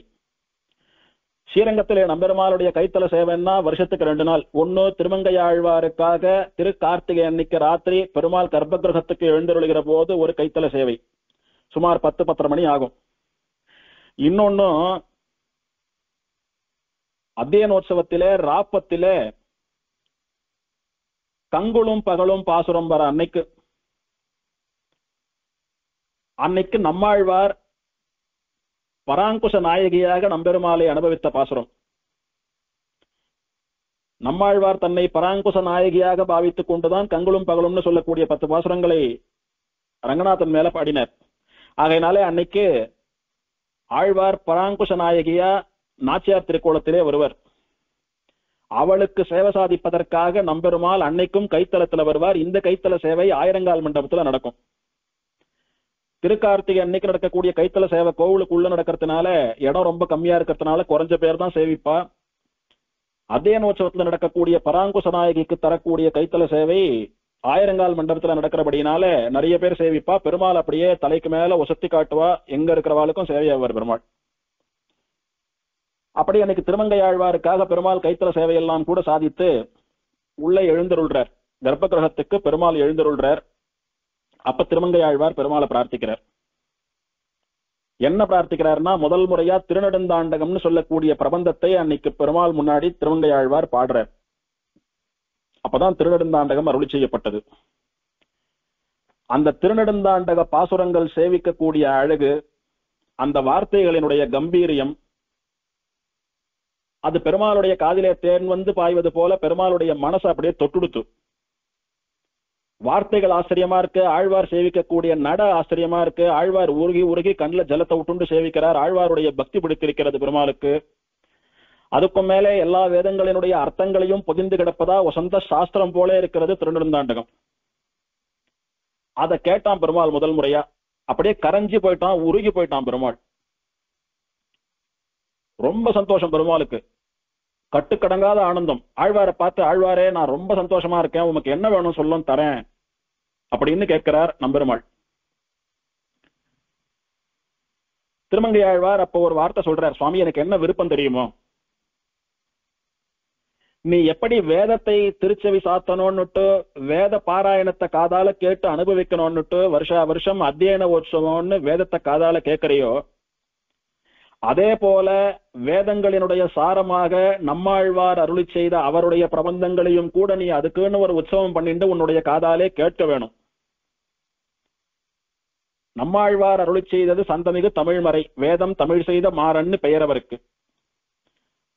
Speaker 1: ஸ்ரீரங்கத்திலே நம்பெருமாளுடைய கைத்தல சேவைன்னா வருஷத்துக்கு 2 நாள். ஒன்னு திருமங்கையாழ்வாருக்காக திரு கார்த்திகை அன்னைக்கு ராத்திரி பெருமாள் கர்ப்ப கிரகத்துக்கு எழுந்தருளுகிற போது ஒரு கைத்தல சேவை, சுமார் 10-10:30 மணி ஆகும். இன்னொன்னு அத்தியனோற்சவத்திலே ராப்பத்திலே கங்குளும் பகலும் பாசுரம் வர அன்னைக்கு நம்மாழ்வார் பராங்குச நாயகியாக நம்பெருமாளை அனுபவித்த பாசுரம். நம்மாழ்வார் தன்னை பராங்குச நாயகியாக பாவித்துக் கொண்டுதான் கங்குளும் பகலும்னு சொல்லக்கூடிய 10 பாசுரங்களை ரங்கநாதன் மேல பாடினார். ஆகையினாலே அன்னைக்கு ஆழ்வார் பராங்குச நாயகியா நாச்சியார் திருக்கோலத்திலே வருவர். அவளுக்கு சேவை சாதிப்பதற்காக நம்பெருமாள் அன்னைக்கும் கைத்தலத்துல வருவார். இந்த கைத்தல சேவை ஆயிரங்கால் மண்டபத்துல நடக்கும். திருக்கார்த்திகை அன்னைக்கு நடக்கக்கூடிய கைத்தல சேவை கோவிலுக்குள்ள நடக்கிறதுனால இடம் ரொம்ப கம்மியா இருக்கிறதுனால குறைஞ்ச பேர் தான் சேவிப்பா. அத்தியனோற்சவத்துல நடக்கக்கூடிய பராங்குச நாயகிக்கு தரக்கூடிய கைத்தல சேவை ஆயிரங்கால் மண்டபத்துல நடக்கிறபடினால நிறைய பேர் சேவிப்பா. பெருமாள் அப்படியே தலைக்கு மேல ஒசத்தி காட்டுவா, எங்க இருக்கிறவாளுக்கும் சேவையாவார் பெருமாள். அப்படி அன்னைக்கு திருமங்கையாழ்வாருக்காக பெருமாள் கைத்தல சேவையெல்லாம் கூட சாதித்து உள்ளே எழுந்தருள்றார். கர்ப்ப கிரகத்துக்கு பெருமாள் எழுந்தருள்றார். அப்ப திருமங்கையாழ்வார் பெருமாளை பிரார்த்திக்கிறார். என்ன பிரார்த்திக்கிறார்னா, முதல் முறையா திருநெடுந்தாண்டகம்னு சொல்லக்கூடிய பிரபந்தத்தை அன்னைக்கு பெருமாள் முன்னாடி திருமங்கையாழ்வார் பாடுறார். அப்பதான் திருநெடுந்தாண்டகம் அருளி செய்யப்பட்டது. அந்த திருநெடுந்தாண்டக பாசுரங்கள் சேவிக்கக்கூடிய அழகு, அந்த வார்த்தைகளினுடைய கம்பீரியம், அது பெருமாளுடைய காதிலே தேன் வந்து பாய்வது போல பெருமாளுடைய மனசு அப்படியே தொட்டுடுத்து. வார்த்தைகள் ஆச்சரியமா இருக்கு, ஆழ்வார் சேவிக்கக்கூடிய நட ஆச்சரியமா இருக்கு. ஆழ்வார் உருகி உருகி கண்ணுல ஜலத்தை விட்டுண்டு சேவிக்கிறார். ஆழ்வாருடைய பக்தி பிடித்திருக்கிறது பெருமாளுக்கு. அதுக்கும் மேலே எல்லா வேதங்களினுடைய அர்த்தங்களையும் பொதிந்து கிடப்பதா வசந்த சாஸ்திரம் போல இருக்கிறது திருநெடுந்தாண்டகம். அதை கேட்டான் பெருமாள் முதல் முறையா. அப்படியே கரைஞ்சி போயிட்டான், உருகி போயிட்டான் பெருமாள். ரொம்ப சந்தோஷம் பெருமாளுக்கு, கட்டுக்கடங்காத ஆனந்தம். ஆழ்வாரை பார்த்து, ஆழ்வாரே நான் ரொம்ப சந்தோஷமா இருக்கேன், உனக்கு என்ன வேணும் சொல்லும் தரேன் அப்படின்னு கேட்கிறார் நம்பெருமாள். திருமங்கை ஆழ்வார் அப்போ ஒரு வார்த்தை சொல்றார், சுவாமி எனக்கு என்ன விருப்பம் தெரியுமோ, நீ எப்படி வேதத்தை திருச்செவி சாத்தணும்னுட்டு வேத பாராயணத்தை காதால கேட்டு அனுபவிக்கணும்னுட்டு வருஷா வருஷம் அத்தியன உற்சவம்னு வேதத்தை காதால கேட்கறியோ, அதே போல வேதங்களினுடைய சாரமாக நம்மாழ்வார் அருளி செய்த அவருடைய பிரபந்தங்களையும் கூட நீ அதுக்குன்னு ஒரு உற்சவம் பண்ணிட்டு உன்னுடைய காதாலே கேட்க வேணும். நம்மாழ்வார் அருளி செய்தது சந்தமிகு தமிழ்மறை, வேதம் தமிழ் செய்த மாறன்னு பெயர் அவருக்கு.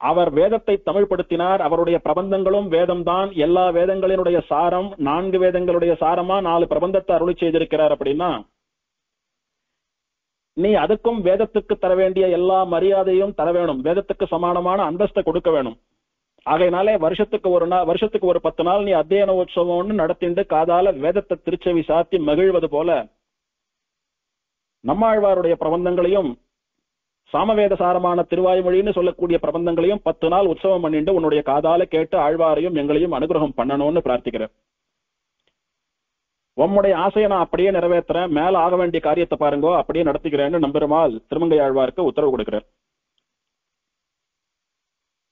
Speaker 1: அவர் வேதத்தை தமிழ்படுத்தினார். அவருடைய பிரபந்தங்களும் வேதம்தான். எல்லா வேதங்களினுடைய சாரம், 4 வேதங்களுடைய சாரமா 4 பிரபந்தத்தை அருளி செய்திருக்கிறார். அப்படின்னா நீ அதுக்கும் வேதத்துக்கு தர வேண்டிய எல்லா மரியாதையும் தர வேணும், வேதத்துக்கு சமானமான அந்தஸ்தை கொடுக்க வேணும். ஆகையினாலே வருஷத்துக்கு ஒரு 10 நாள் நீ அத்தியன உற்சவம்னு நடத்திண்டு காதால வேதத்தை திருச்செவி சாத்தி மகிழ்வது போல நம்மாழ்வாருடைய பிரபந்தங்களையும் சாமவேத சாரமான திருவாய்மொழின்னு சொல்லக்கூடிய பிரபந்தங்களையும் 10 நாள் உற்சவம் பண்ணிட்டு உன்னுடைய காதால கேட்டு ஆழ்வாரையும் எங்களையும் அனுகிரகம் பண்ணணும்னு பிரார்த்திக்கிறேன். உம்முடைய ஆசையை நான் அப்படியே நிறைவேற்றுறேன், மேல ஆக வேண்டிய காரியத்தை பாருங்கோ அப்படியே நடத்திக்கிறேன்னு நம்பெருமாள் திருமங்கை ஆழ்வாருக்கு உத்தரவு கொடுக்கிறார்.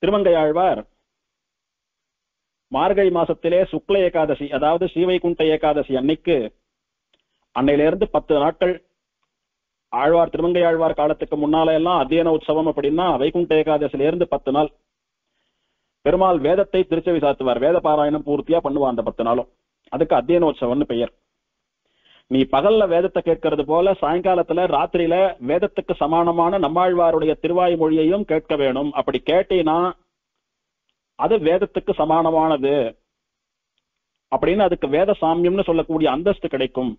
Speaker 1: திருமங்கை ஆழ்வார் மார்கழி மாசத்திலே சுக்ல ஏகாதசி, அதாவது ஸ்ரீவைகுண்ட ஏகாதசி அன்னைக்கு அன்னையிலிருந்து 10 நாட்கள் ஆழ்வார் திருமங்கை ஆழ்வார் காலத்துக்கு முன்னால எல்லாம் அத்தியன உற்சவம் அப்படின்னா வைகுண்ட ஏகாதசில இருந்து 10 நாள் பெருமாள் வேதத்தை திருச்செவி சாத்துவார், வேத பாராயணம் பூர்த்தியா பண்ணுவார் அந்த 10 நாளும். அதுக்கு அத்தியன உற்சவம்னு பெயர். நீ பகல்ல வேதத்தை கேட்கறது போல சாயங்காலத்துல ராத்திரியில வேதத்துக்கு சமானமான நம்மாழ்வாருடைய திருவாய்மொழியையும் கேட்க வேணும். அப்படி கேட்டீனா அது வேதத்துக்கு சமானமானது அப்படின்னு அதுக்கு வேத சாமியம்னு சொல்லக்கூடிய அந்தஸ்து கிடைக்கும்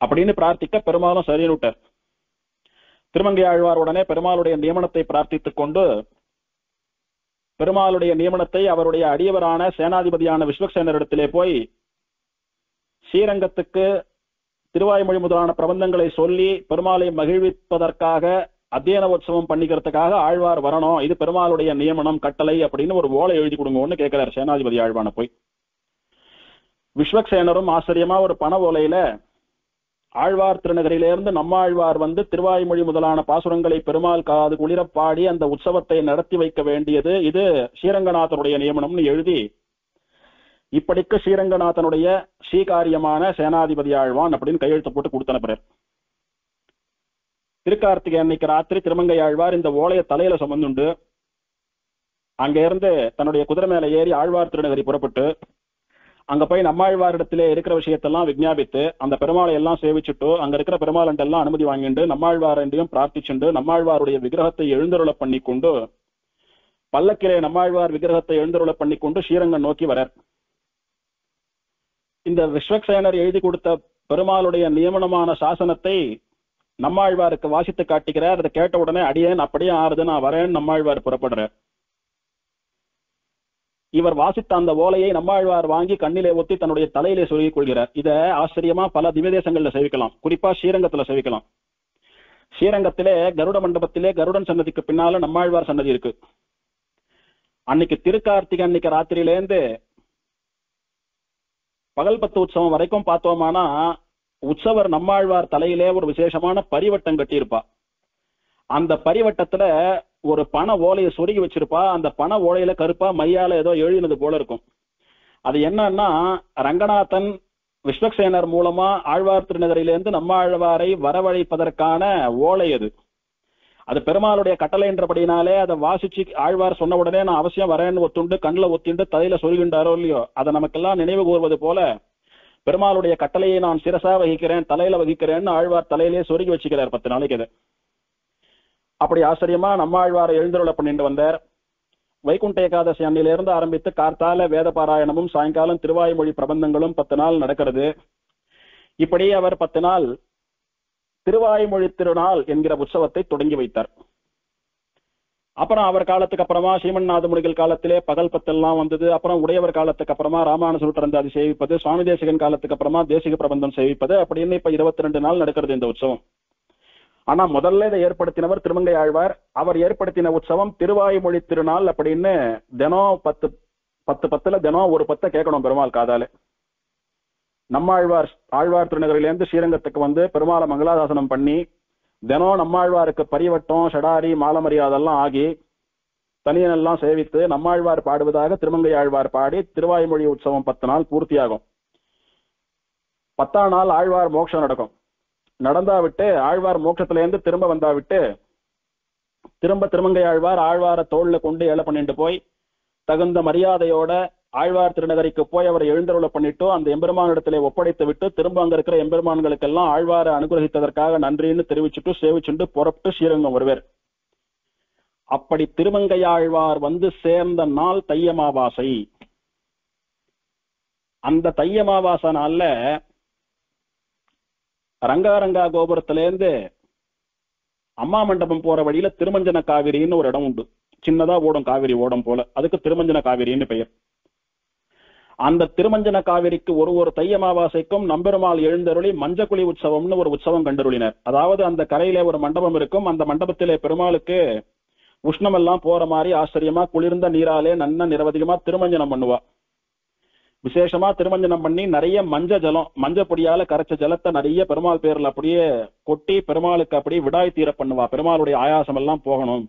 Speaker 1: அப்படின்னு பிரார்த்திக்க பெருமாளும் சரினுட்டார். திருமங்கை ஆழ்வாருடனே பெருமாளுடைய நியமனத்தை பிரார்த்தித்துக் கொண்டு பெருமாளுடைய நியமனத்தை அவருடைய அடியவரான சேனாதிபதியான விஸ்வக்சேனரிடத்திலே போய் ஸ்ரீரங்கத்துக்கு திருவாய்மொழி முதலான பிரபந்தங்களை சொல்லி பெருமாளை மகிழ்விப்பதற்காக அத்தியன உற்சவம் பண்ணிக்கிறதுக்காக ஆழ்வார் வரணும், இது பெருமாளுடைய நியமனம் கட்டளை அப்படின்னு ஒரு ஓலை எழுதி கொடுங்கன்னு கேட்கிறார் சேனாதிபதி ஆழ்வான போய். விஸ்வக்சேனரும் ஆச்சரியமா ஒரு பண ஓலையில ஆழ்வார் திருநகரிலிருந்து நம்மாழ்வார் வந்து திருவாய்மொழி முதலான பாசுரங்களை பெருமாள் காது குளிர பாடி அந்த உற்சவத்தை நடத்தி வைக்க வேண்டியது இது ஸ்ரீரங்கநாதனுடைய நியமனம்னு எழுதி இப்படிக்கு ஸ்ரீரங்கநாதனுடைய ஸ்ரீகாரியமான சேனாதிபதி ஆழ்வான் அப்படின்னு கையெழுத்து போட்டு கொடுத்தனுப்புறார். திருக்கார்த்திகை அன்னைக்கு ராத்திரி திருமங்கை ஆழ்வார் இந்த ஓலைய தலையில சுமந்துண்டு அங்க இருந்து தன்னுடைய குதிரை மேல ஏறி ஆழ்வார் திருநகரி புறப்பட்டு அங்க போய் நம்மாழ்வாரிடத்திலே இருக்கிற விஷயத்தெல்லாம் விஞ்ஞாபித்து அந்த பெருமாளை எல்லாம் சேவிச்சுட்டு அங்க இருக்கிற பெருமாள் எல்லாம் அனுமதி வாங்கிட்டு நம்மாழ்வாரையும் பிரார்த்திச்சுண்டு நம்மாழ்வாருடைய விக்கிரகத்தை எழுந்தருள பண்ணிக்கொண்டு பல்லக்கிலே நம்மாழ்வார் விக்கிரகத்தை எழுந்தருள பண்ணிக்கொண்டு ஸ்ரீரங்கம் நோக்கி வரார். இந்த விஸ்வக்சேனர் எழுதி கொடுத்த பெருமாளுடைய நியமனமான சாசனத்தை நம்மாழ்வாருக்கு வாசித்து காட்டுகிறார். அதை கேட்ட உடனே அடியேன் அப்படியே ஆறுது, நான் வரேன் நம்மாழ்வார் புறப்படுறார். இவர் வாசித்த அந்த ஓலையை நம்மாழ்வார் வாங்கி கண்ணிலே ஒத்தி தன்னுடைய தலையிலே சொல்லிக் கொள்கிறார். இத ஆச்சரியமா பல திவ்ய தேசங்கள்ல சேவிக்கலாம், குறிப்பா ஸ்ரீரங்கத்துல சேவிக்கலாம். ஸ்ரீரங்கத்திலே கருட மண்டபத்திலே கருடன் சன்னதிக்கு பின்னால நம்மாழ்வார் சன்னதி இருக்கு. அன்னைக்கு திருக்கார்த்திகை அன்னைக்கு ராத்திரியிலேருந்து பகல் 10 உற்சவம் வரைக்கும் பார்த்தோமானா உற்சவர் நம்மாழ்வார் தலையிலே ஒரு விசேஷமான பரிவட்டம் கட்டியிருப்பா. அந்த பரிவட்டத்துல ஒரு பண ஓலையை சொருகி வச்சிருப்பா. அந்த பண ஓலையில கருப்பா மையால ஏதோ எழுதினது போல இருக்கும். அது என்னன்னா ரங்கநாதன் விஸ்வக்சேனர் மூலமா ஆழ்வார் திருநகரிலிருந்து நம்மாழ்வாரை வரவழைப்பதற்கான ஓலை அது பெருமாளுடைய கட்டளை என்றபடினாலே அதை வாசிச்சு ஆழ்வார் சொன்ன உடனே நான் அவசியம் வரேன்னு ஒத்துண்டு கண்ணில் ஒத்திண்டு தலையில சொல்கின்றாரோ இல்லையோ அதை நமக்கெல்லாம் நினைவு கூறுவது போல பெருமாளுடைய கட்டளையை நான் சிரசா வகிக்கிறேன், தலையில வகிக்கிறேன்னு ஆழ்வார் தலையிலே சொருகி வச்சுக்கிறார் 10 நாளைக்கு. அது அப்படி ஆச்சரியமா நம்மாழ்வாரை எழுந்தருள பண்ணிட்டு வந்தார். வைகுண்ட ஏகாதசி அன்னிலிருந்து ஆரம்பித்து கார்த்தால வேத பாராயணமும் சாயங்காலம் திருவாய்மொழி பிரபந்தங்களும் 10 நாள் நடக்கிறது. இப்படி அவர் 10 நாள் திருவாய்மொழி திருநாள் என்கிற உற்சவத்தை தொடங்கி வைத்தார். அப்புறம் அவர் காலத்துக்கு அப்புறமா ஸ்ரீமன்னாத முனிகள் காலத்திலே பகல் 10 எல்லாம் வந்தது. அப்புறம் உடையவர் காலத்துக்கு அப்புறமா ராமானுஜருட்டரந்தாதி சேவிப்பது, சுவாமி தேசிகன் காலத்துக்கு அப்புறமா தேசிக பிரபந்தம் சேவிப்பது, அப்படின்னு இப்ப 22 நாள் நடக்கிறது இந்த உற்சவம். ஆனா முதல்ல இதை ஏற்படுத்தினவர் திருமங்கை ஆழ்வார். அவர் ஏற்படுத்தின உற்சவம் திருவாய்மொழி திருநாள் அப்படின்னு தினம் 10 தினம் ஒரு 10 கேட்கணும் பெருமாள் காதாலே. ஆழ்வார் திருநகரிலிருந்து ஸ்ரீரங்கத்துக்கு வந்து பெருமாளை மங்களாதாசனம் பண்ணி தினம் நம்மாழ்வாருக்கு பரிவட்டம் ஷடாரி மாலமரியாதெல்லாம் ஆகி தனியனெல்லாம் சேவித்து நம்மாழ்வார் பாடுவதாக திருமங்கை ஆழ்வார் பாடி திருவாய்மொழி உற்சவம் 10 நாள் பூர்த்தியாகும். 10ஆம் நாள் ஆழ்வார் மோட்சம் நடக்கும். நடந்தாவிட்டு ஆழ்வார் மோட்சத்திலேருந்து திரும்ப வந்தாவிட்டு திரும்ப திருமங்கை ஆழ்வாரை தோல்ல கொண்டு ஏழை பண்ணிட்டு போய் தகுந்த மரியாதையோட ஆழ்வார் திருநகரிக்கு போய் அவரை எழுந்தருள பண்ணிட்டு அந்த எம்பெருமானிடத்திலே ஒப்படைத்து விட்டு திரும்ப அங்க இருக்கிற எம்பெருமான்களுக்கெல்லாம் ஆழ்வாரை அனுகிரகித்ததற்காக நன்றின்னு தெரிவிச்சுட்டு சேவிச்சுட்டு புறப்பட்டு ஸ்ரீரங்கம் வருவார். அப்படி திருமங்கை ஆழ்வார் வந்து சேர்ந்த நாள் தையமாவாசை. அந்த தையமாவாசை நாள்ல ரங்காரங்கா கோபுரத்திலேருந்து அம்மா மண்டபம் போற வழியில திருமஞ்சன காவிரின்னு ஒரு இடம் உண்டு. சின்னதா ஓடும், காவிரி ஓடம் போல. அதுக்கு திருமஞ்சன காவிரின்னு பெயர். அந்த திருமஞ்சன காவிரிக்கு ஒரு தை அமாவாசைக்கும் நம்பெருமாள் எழுந்தருளி மஞ்சக்குழி உற்சவம்னு ஒரு உற்சவம் கண்டருளினர். அதாவது அந்த கரையில ஒரு மண்டபம் இருக்கும். அந்த மண்டபத்திலே பெருமாளுக்கு உஷ்ணம் எல்லாம் போற மாதிரி ஆச்சரியமா குளிர்ந்த நீராலே நன்ன நிரவதிகமா திருமஞ்சனம் பண்ணுவா. விசேஷமா திருமஞ்சனம் பண்ணி நிறைய மஞ்ச பொடியால கரைச்ச ஜலத்தை நிறைய பெருமாள் பேர்ல அப்படியே கொட்டி பெருமாளுக்கு அப்படியே விடாய் தீர பண்ணுவா. பெருமாளுடைய ஆயாசம் எல்லாம் போகணும்.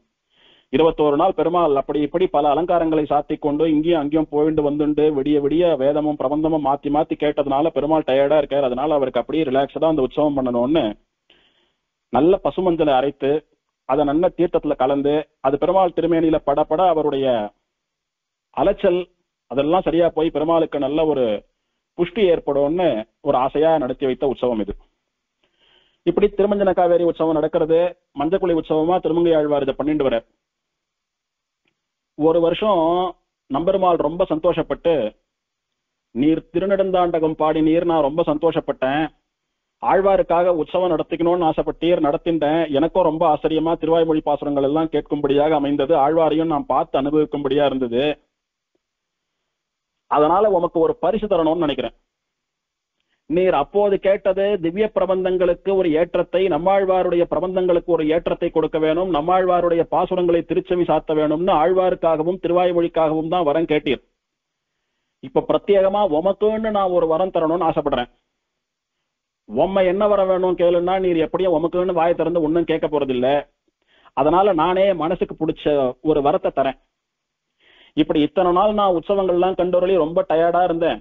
Speaker 1: 21 நாள் பெருமாள் அப்படி இப்படி பல அலங்காரங்களை சாத்தி கொண்டு இங்கேயும் அங்கேயும் போயிட்டு வந்துண்டு விடிய விடிய வேதமும் பிரபந்தமும் மாத்தி மாத்தி கேட்டதுனால பெருமாள் டயர்டா இருக்காரு. அதனால அவருக்கு அப்படியே ரிலாக்ஸ்டா அந்த உற்சவம் பண்ணணும்னு நல்ல பசுமஞ்சளை அரைத்து அதை நல்ல தீர்த்தத்துல கலந்து அது பெருமாள் திருமேனியில படப்பட அவருடைய அலைச்சல் அதெல்லாம் சரியா போய் பெருமாளுக்கு நல்ல ஒரு புஷ்டி ஏற்படும்னு ஒரு ஆசையா நடத்தி வைத்த உற்சவம் இது. இப்படி திருமஞ்சன காவேரி உற்சவம் நடக்கிறது. மஞ்சக்குழி உற்சவமா திருமங்கை ஆழ்வார் இதை பண்ணிட்டு வர. ஒரு வருஷம் நம்பெருமாள் ரொம்ப சந்தோஷப்பட்டு, நீர் திருநெடுந்தாண்டகம் பாடி நீர், நான் ரொம்ப சந்தோஷப்பட்டேன், ஆழ்வாருக்காக உற்சவம் நடத்திக்கணும்னு ஆசைப்பட்டீர், நடத்தின்றேன். எனக்கும் ரொம்ப ஆச்சரியமா திருவாய்மொழி பாசுரங்கள் எல்லாம் கேட்கும்படியாக அமைந்தது. ஆழ்வாரையும் நான் பார்த்து அனுபவிக்கும்படியா இருந்தது. அதனால உமக்கு ஒரு பரிசு தரணும்னு நினைக்கிறேன். நீர் அப்போது கேட்டது திவ்ய பிரபந்தங்களுக்கு ஒரு ஏற்றத்தை, நம்மாழ்வாருடைய பிரபந்தங்களுக்கு ஒரு ஏற்றத்தை கொடுக்க வேணும், நம்மாழ்வாருடைய பாசுரங்களை திருச்செவி சாத்த வேணும்னு ஆழ்வாருக்காகவும் திருவாய்மொழிக்காகவும் தான் வரம் கேட்டீர். இப்ப பிரத்யேகமா உமக்குன்னு நான் ஒரு வரம் தரணும்னு ஆசைப்படுறேன். உம்மை என்ன வர வேணும் கேளுன்னா, நீர் எப்படியும் உமக்குன்னு வாயை திறந்து ஒன்னும் கேட்க போறதில்ல. அதனால நானே மனசுக்கு பிடிச்ச ஒரு வரத்தை தரேன். இப்படி இத்தனை நாள் நான் உற்சவங்கள்லாம் கண்டோரளி ரொம்ப டயர்டா இருந்தேன்.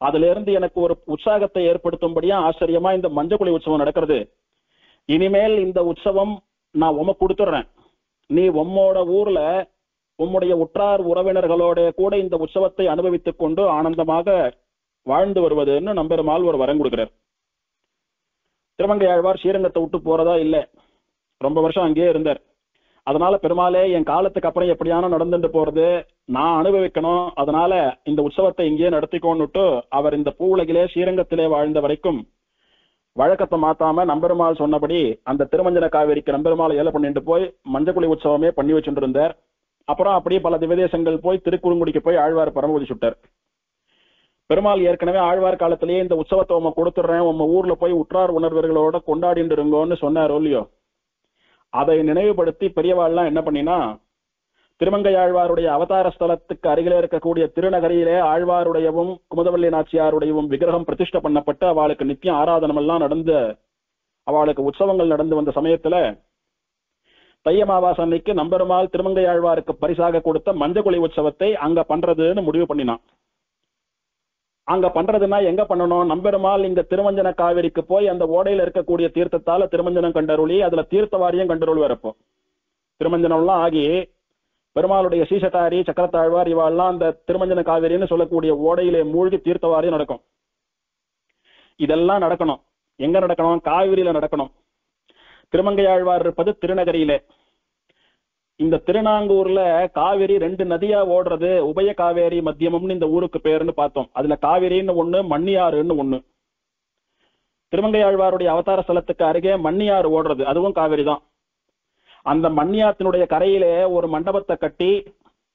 Speaker 1: அதுல இருந்து எனக்கு ஒரு உற்சாகத்தை ஏற்படுத்தும்படியா ஆச்சரியமா இந்த மஞ்சக்குழி உற்சவம் நடக்கிறது. இனிமேல் இந்த உற்சவம் நான் உமக்கு கொடுத்துடுறேன். நீ உம்மோட ஊர்ல உம்முடைய உற்றார் உறவினர்களோட கூட இந்த உற்சவத்தை அனுபவித்துக் கொண்டு ஆனந்தமாக வாழ்ந்து வருவதுன்னு நம்பெருமாள் ஒரு வரம் கொடுக்கிறார். திருமங்கை ஆழ்வார் ஸ்ரீரங்கத்தை விட்டு போறதா இல்ல, ரொம்ப வருஷம் அங்கேயே இருந்தார். அதனால பெருமாளே, என் காலத்துக்கு அப்புறம் எப்படியான நடந்துட்டு போறது, நான் அனுபவிக்கணும், அதனால இந்த உற்சவத்தை இங்கேயே நடத்திக்கோன்னுட்டு அவர் இந்த பூவுலகிலே ஸ்ரீரங்கத்திலே வாழ்ந்த வரைக்கும் வழக்கத்தை மாத்தாம நம்பெருமாள் சொன்னபடி அந்த திருமஞ்சன காவேரிக்கு நம்பெருமாள் ஏல பண்ணிட்டு போய் மஞ்சக்குழி உற்சவமே பண்ணி வச்சுட்டு இருந்தார். அப்புறம் அப்படியே பல திவ்யதேசங்கள் போய் திருக்குறுங்குடிக்கு போய் ஆழ்வார் பரமபதி சுட்டார். பெருமாள் ஏற்கனவே ஆழ்வார் காலத்திலேயே இந்த உற்சவத்தை உம கொடுத்துடுறேன், உம்ம ஊர்ல போய் உற்றார் உணர்வர்களோட கொண்டாடிட்டு இருங்கோன்னு சொன்னாரோ இல்லையோ, அதை நினைவுபடுத்தி பெரியவாள்லாம் என்ன பண்ணினா, திருமங்கை ஆழ்வாருடைய அவதார ஸ்தலத்துக்கு அருகிலே இருக்கக்கூடிய திருநகரியிலே ஆழ்வாருடையவும் குமுதவல்லி நாச்சியாருடையவும் விக்கிரகம் பிரதிஷ்டை பண்ணப்பட்டு அவளுக்கு நித்தியம் ஆராதனம் எல்லாம் நடந்து அவளுக்கு உற்சவங்கள் நடந்து வந்த சமயத்துல தை அமாவாசை அன்னைக்கு நம்பெருமாள் திருமங்கை ஆழ்வாருக்கு பரிசாக கொடுத்த மஞ்சக்குழி உற்சவத்தை அங்க பண்றதுன்னு முடிவு பண்ணினான். அங்க பண்றதுன்னா எங்க பண்ணணும், நம்பெருமாள் இங்க திருமஞ்சன காவிரிக்கு போய் அந்த ஓடையில இருக்கக்கூடிய தீர்த்தத்தால திருமஞ்சனம் கண்டருளி அதுல தீர்த்தவாரியம் கண்டருள் வரப்போ திருமஞ்சனம் எல்லாம் ஆகி பெருமாளுடைய சீசட்டாரி சக்கரத்தாழ்வார் இவாள்லாம் அந்த திருமஞ்சன காவிரின்னு சொல்லக்கூடிய ஓடையிலே மூழ்கி தீர்த்தவாரியம் நடக்கும். இதெல்லாம் நடக்கணும். எங்க நடக்கணும், காவிரியில நடக்கணும். திருமங்கை ஆழ்வார் இருப்பது திருநகரியிலே. இந்த திருநாங்கூர்ல காவிரி 2 நதியா ஓடுறது, உபய காவேரி மத்தியமம்னு இந்த ஊருக்கு பேருன்னு பார்த்தோம். அதுல காவிரின்னு ஒண்ணு, மண்ணியாறுன்னு ஒண்ணு. திருமங்கை ஆழ்வாருடைய அவதார ஸ்தலத்துக்கு அருகே மண்ணியாறு ஓடுறது, அதுவும் காவிரி தான். அந்த மண்ணியாத்தினுடைய கரையிலே ஒரு மண்டபத்தை கட்டி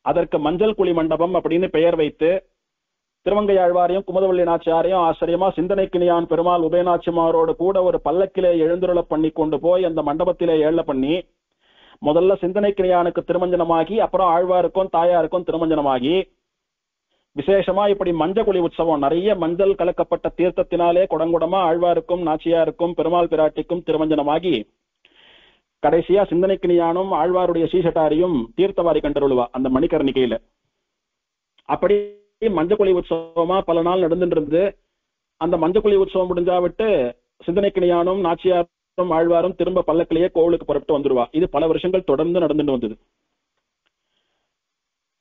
Speaker 1: அதற்கு மஞ்சள் குழி மண்டபம் அப்படின்னு பெயர் வைத்து திருமங்கை ஆழ்வாரையும் குமுதவல்லி நாச்சியாரையும் ஆச்சரியமா சிந்தனைக்கினியான் பெருமாள் உபயநாச்சிமாரோடு கூட ஒரு பல்லக்கிலே எழுந்துருள பண்ணி கொண்டு போய் அந்த மண்டபத்திலே ஏழ பண்ணி முதல்ல சிந்தனைக்கினியானுக்கு திருமஞ்சனமாகி அப்புறம் ஆழ்வாருக்கும் தாயாருக்கும் திருமஞ்சனமாகி விசேஷமா இப்படி மஞ்சக்குழி உற்சவம் நிறைய மஞ்சள் கலக்கப்பட்ட தீர்த்தத்தினாலே குடங்குடமா ஆழ்வாருக்கும் நாச்சியாருக்கும் பெருமாள் பிராட்டிக்கும் திருமஞ்சனமாகி கடைசியா சிந்தனைக்கினியானும் ஆழ்வாருடைய சீசட்டாரியும் தீர்த்தவாரி கண்டருளுவா அந்த மணிக்கர்ணிகையில. அப்படி மஞ்சக்குழி உற்சவமா பல நாள் நடந்துட்டு இருந்து அந்த மஞ்சக்குழி உற்சவம் முடிஞ்சா விட்டு சிந்தனைக்கினியானும் நாச்சியாரும் ஆழ்வாரும் திரும்ப பல்லக்கிலேயே கோவிலுக்கு புறப்பட்டு வந்துருவா. இது பல வருஷங்கள் தொடர்ந்து நடந்துட்டு வந்தது.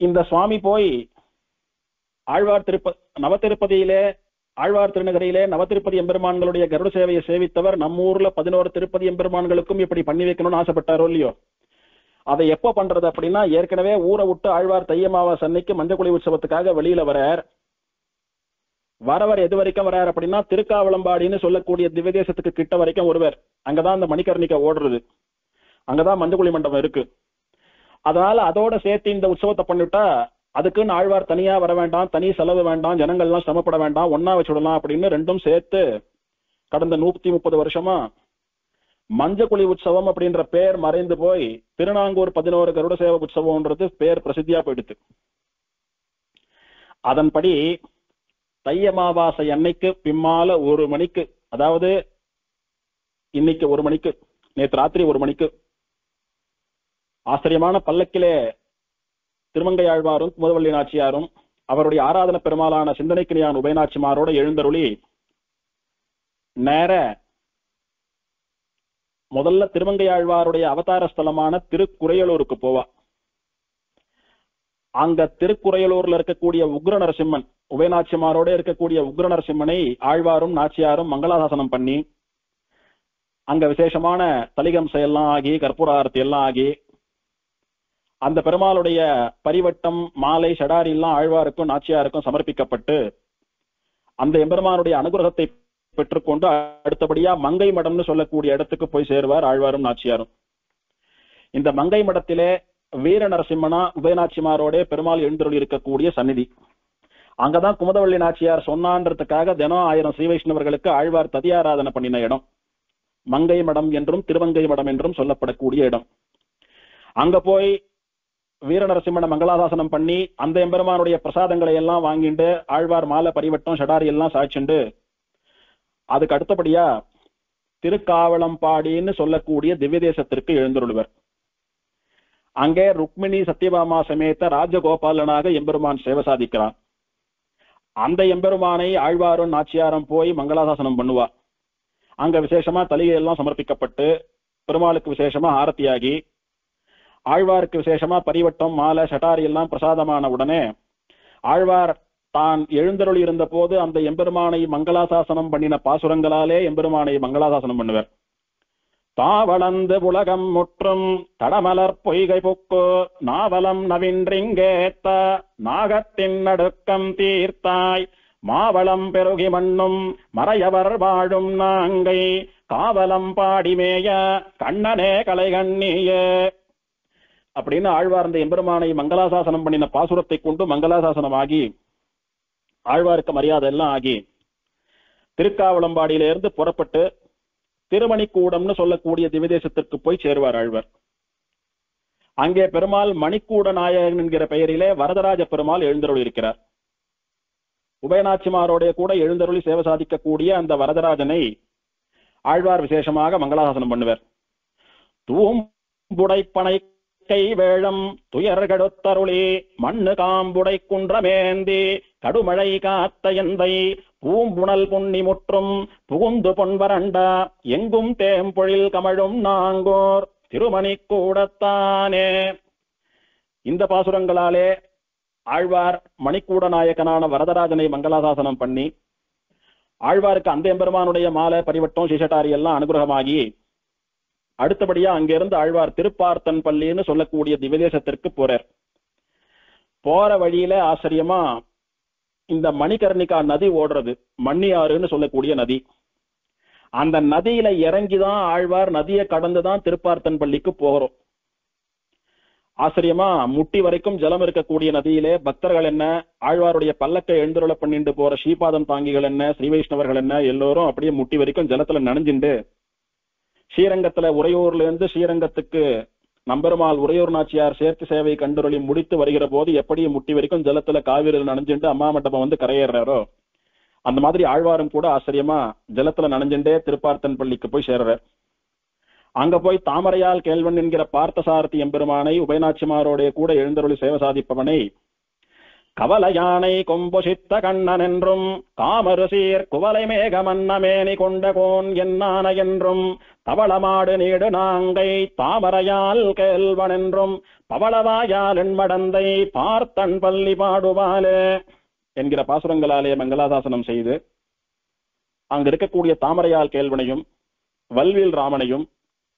Speaker 1: இந்த சுவாமி போய் ஆழ்வார் நவதிருப்பதியிலே ஆழ்வார் திருநகரியிலே நவதிருப்பதி எம்பெருமான்களுடைய கருட சேவையை சேவித்தவர் நம்மூர்ல 11 திருப்பதி எம்பெருமான்களுக்கும் இப்படி பண்ணி வைக்கணும்னு ஆசைப்பட்டாரோ இல்லையோ. அதை எப்ப பண்றது அப்படின்னா, ஏற்கனவே ஊரை விட்டு ஆழ்வார் தை அமாவாசை அன்னைக்கு மஞ்சக்குழி உற்சவத்துக்காக வெளியில வரவர் எது வரைக்கும் வரார் அப்படின்னா, திருக்காவளம்பாடின்னு சொல்லக்கூடிய திவ்யதேசத்துக்கு கிட்ட வரைக்கும் ஒருவர். அங்கதான் அந்த மணிக்கர்ணிகை ஓடுறது. அங்கதான் மஞ்சக்குழி மண்டபம் இருக்கு. அதனால அதோட சேர்த்து இந்த உற்சவத்தை பண்ணிவிட்டா அதுக்குன்னு ஆழ்வார் தனியா வர வேண்டாம், தனி செலவு வேண்டாம், ஜனங்கள்லாம் சிரமப்பட வேண்டாம், ஒன்னா வச்சுடலாம் அப்படின்னு ரெண்டும் சேர்த்து கடந்த 130 வருஷமா மஞ்சக்குழி உற்சவம் அப்படின்ற பேர் மறைந்து போய் திருநாங்கூர் 11 கருட சேவை உற்சவம்ன்றது பேர் பிரசித்தியா போயிடுது. அதன்படி தை அமாவாசை அன்னைக்கு பிம்மால 1 மணிக்கு, அதாவது இன்னைக்கு 1 மணிக்கு, நேற்று ராத்திரி 1 மணிக்கு ஆச்சரியமான பல்லக்கிலே திருமங்கை ஆழ்வாரும் குமுதவள்ளி நாச்சியாரும் அவருடைய ஆராதன பெருமாளான சிந்தனைக்கினியான் உபயநாச்சிமாரோட எழுந்தருளி நேர முதல்ல திருமங்கை ஆழ்வாருடைய அவதார ஸ்தலமான திருக்குறையலூருக்கு போவா. அங்க திருக்குறையலூர்ல இருக்கக்கூடிய உக்ர நரசிம்மன், உபயநாச்சிமாரோட இருக்கக்கூடிய உக்ர நரசிம்மனை ஆழ்வாரும் நாச்சியாரும் மங்களாசாசனம் பண்ணி அங்க விசேஷமான தலிகம்சை எல்லாம் ஆகி கற்பூர ஆரத்தி எல்லாம் ஆகி அந்த பெருமாளுடைய பரிவட்டம் மாலை சடாரி எல்லாம் ஆழ்வாருக்கும் நாச்சியாருக்கும் சமர்ப்பிக்கப்பட்டு அந்த எம்பெருமானுடைய அனுகிரகத்தை பெற்றுக்கொண்டு அடுத்தபடியா மங்கை மடம்னு சொல்லக்கூடிய இடத்துக்கு போய் சேருவார் ஆழ்வாரும் நாச்சியாரும். இந்த மங்கை மடத்திலே வீர நரசிம்மனா உபயநாச்சிமாரோட பெருமாள் எழுந்தருளி இருக்கக்கூடிய சந்நிதி. அங்கதான் குமுதவள்ளி நாச்சியார் சொன்னான்றதுக்காக தினம் 1000 ஸ்ரீ வைஷ்ணவர்களுக்கு ஆழ்வார் ததியாராதனை பண்ணின இடம் மங்கை மடம் என்றும் திருவங்கை மடம் என்றும் சொல்லப்படக்கூடிய இடம். அங்க போய் வீர நரசிம்மனை மங்களாசாசனம் பண்ணி அந்த எம்பெருமானுடைய பிரசாதங்களை எல்லாம் வாங்கிட்டு ஆழ்வார் மாலை பரிவட்டம் ஷடாரி எல்லாம் சாய்ச்சுண்டு அதுக்கு அடுத்தபடியா திருக்காவளம்பாடின்னு சொல்லக்கூடிய திவ்ய தேசத்திற்கு எழுந்தருள்வர். அங்கே ருக்மிணி சத்யபாமா சமேத ராஜகோபாலனாக எம்பெருமான் சேவை சாதிக்கிறான். அந்த எம்பெருமானை ஆழ்வாரும் நாச்சியாரும் போய் மங்களாசாசனம் பண்ணுவா. அங்க விசேஷமா தலிகை எல்லாம் சமர்ப்பிக்கப்பட்டு பெருமாளுக்கு விசேஷமா ஆரத்தியாகி ஆழ்வாருக்கு விசேஷமா பரிவட்டம் மாலை சட்டாரி எல்லாம் பிரசாதமான உடனே ஆழ்வார் தான் எழுந்தருளி இருந்த போது அந்த எம்பெருமானை மங்களாசாசனம் பண்ணின பாசுரங்களாலே எம்பெருமானை மங்களாசாசனம் பண்ணுவார். தாவளந்து உலகம் முற்றும் தடமலர் பொய்கை புக்கு நாவலம் நவின்றிங்கேத்த நாகத்தின் நடுக்கம் தீர்த்தாய் மாவளம் பெருகி மண்ணும் மறையவர் வாழும் நாங்கை காவலம் பாடிமேய கண்ணனே கலைகண்ணியே அப்படின்னு ஆழ்வார் அந்த எம்பெருமானை மங்களாசாசனம் பண்ணின பாசுரத்தை கொண்டு மங்களாசாசனமாகி ஆழ்வாருக்கு மரியாதை எல்லாம் ஆகி திருக்காவளம்பாடியிலிருந்து புறப்பட்டு திருமணிக்கூடம்னு சொல்லக்கூடிய திவ்யதேசத்திற்கு போய் சேருவார் ஆழ்வார். அங்கே பெருமாள் மணிக்கூட நாயகன் என்கிற பெயரிலே வரதராஜ பெருமாள் எழுந்தருளி இருக்கிறார். உபயநாச்சிமாரோடைய கூட எழுந்தருளி சேவை சாதிக்கக்கூடிய அந்த வரதராஜனை ஆழ்வார் விசேஷமாக மங்களாசாசனம் பண்ணுவார். தூம்புடைப்பனை கை வேழம் துயர்கடுத்தருளி மண்ணு காம்புடை குன்றமேந்தி கடுமழை காத்த எந்தை பூம்புணல் புண்ணி முற்றும் புகுந்து பொன்வரண்டா எங்கும் தேம்பொழில் கமழும் நாங்கோர் திருமணி கூடத்தானே. இந்த பாசுரங்களாலே ஆழ்வார் மணிக்கூட நாயகனான வரதராஜனை மங்களாசாசனம் பண்ணி ஆழ்வாருக்கு அந்த எம்பெருமானுடைய மாலை பரிவட்டம் சிசட்டாரி எல்லாம் அனுகிரகமாகி அடுத்தபடியா அங்கிருந்து ஆழ்வார் திருப்பார்த்தன் பள்ளின்னு சொல்லக்கூடிய திவ்யதேசத்திற்கு போறார். போற வழியில ஆச்சரியமா இந்த மணிகர்ணிகா நதி ஓடுறது, மண்ணியாறுன்னு சொல்லக்கூடிய நதி. அந்த நதியில இறங்கிதான் ஆழ்வார் நதியை கடந்துதான் திருப்பார்த்தன் பள்ளிக்கு போகிறோம். ஆச்சரியமா முட்டி வரைக்கும் ஜலம் இருக்கக்கூடிய நதியிலே பக்தர்கள் என்ன, ஆழ்வாருடைய பல்லக்கை எழுந்துருள பண்ணிட்டு போற ஸ்ரீபாதம் தாங்கிகள் என்ன, ஸ்ரீ வைஷ்ணவர்கள் என்ன, எல்லோரும் அப்படியே முட்டி வரைக்கும் ஜலத்துல நனைஞ்சுண்டு ஸ்ரீரங்கத்துல உறையூர்ல இருந்து ஸ்ரீரங்கத்துக்கு நம்பெருமாள் உறையூர் நாச்சியார் சேர்த்து சேவை கண்டுரொளி முடித்து வருகிற போது எப்படி முட்டி வரைக்கும் ஜலத்துல காவிரியில் நனைஞ்சுட்டு அம்மா மண்டபம் வந்து கரையேறாரோ அந்த மாதிரி ஆழ்வாரும் கூட ஆச்சரியமா ஜலத்துல நனைஞ்சுட்டே திருப்பார்த்தன் பள்ளிக்கு போய் சேர்றார். அங்க போய் தாமரையால் கேள்வன் என்கிற பார்த்தசாரதி எம்பெருமானை உபயநாச்சிமாரோடைய கூட எழுந்தருளி சேவை சாதிப்பவனை கவல யானை கொம்புசித்த கண்ணன் என்றும் காமரு சீர் குவலை மேக மன்னமேனி கொண்ட கோன் என்னான என்றும் தவளமாடு நீடு நாங்கை தாமரையால் கேள்வன் என்றும் பவளவாயால் எண்மடந்தை பார்த்தன் பள்ளி பாடுவாலே என்கிற பாசுரங்களாலே மங்களாசாசனம் செய்து அங்கு இருக்கக்கூடிய தாமரையால் கேள்வனையும் வல்வில் ராமனையும்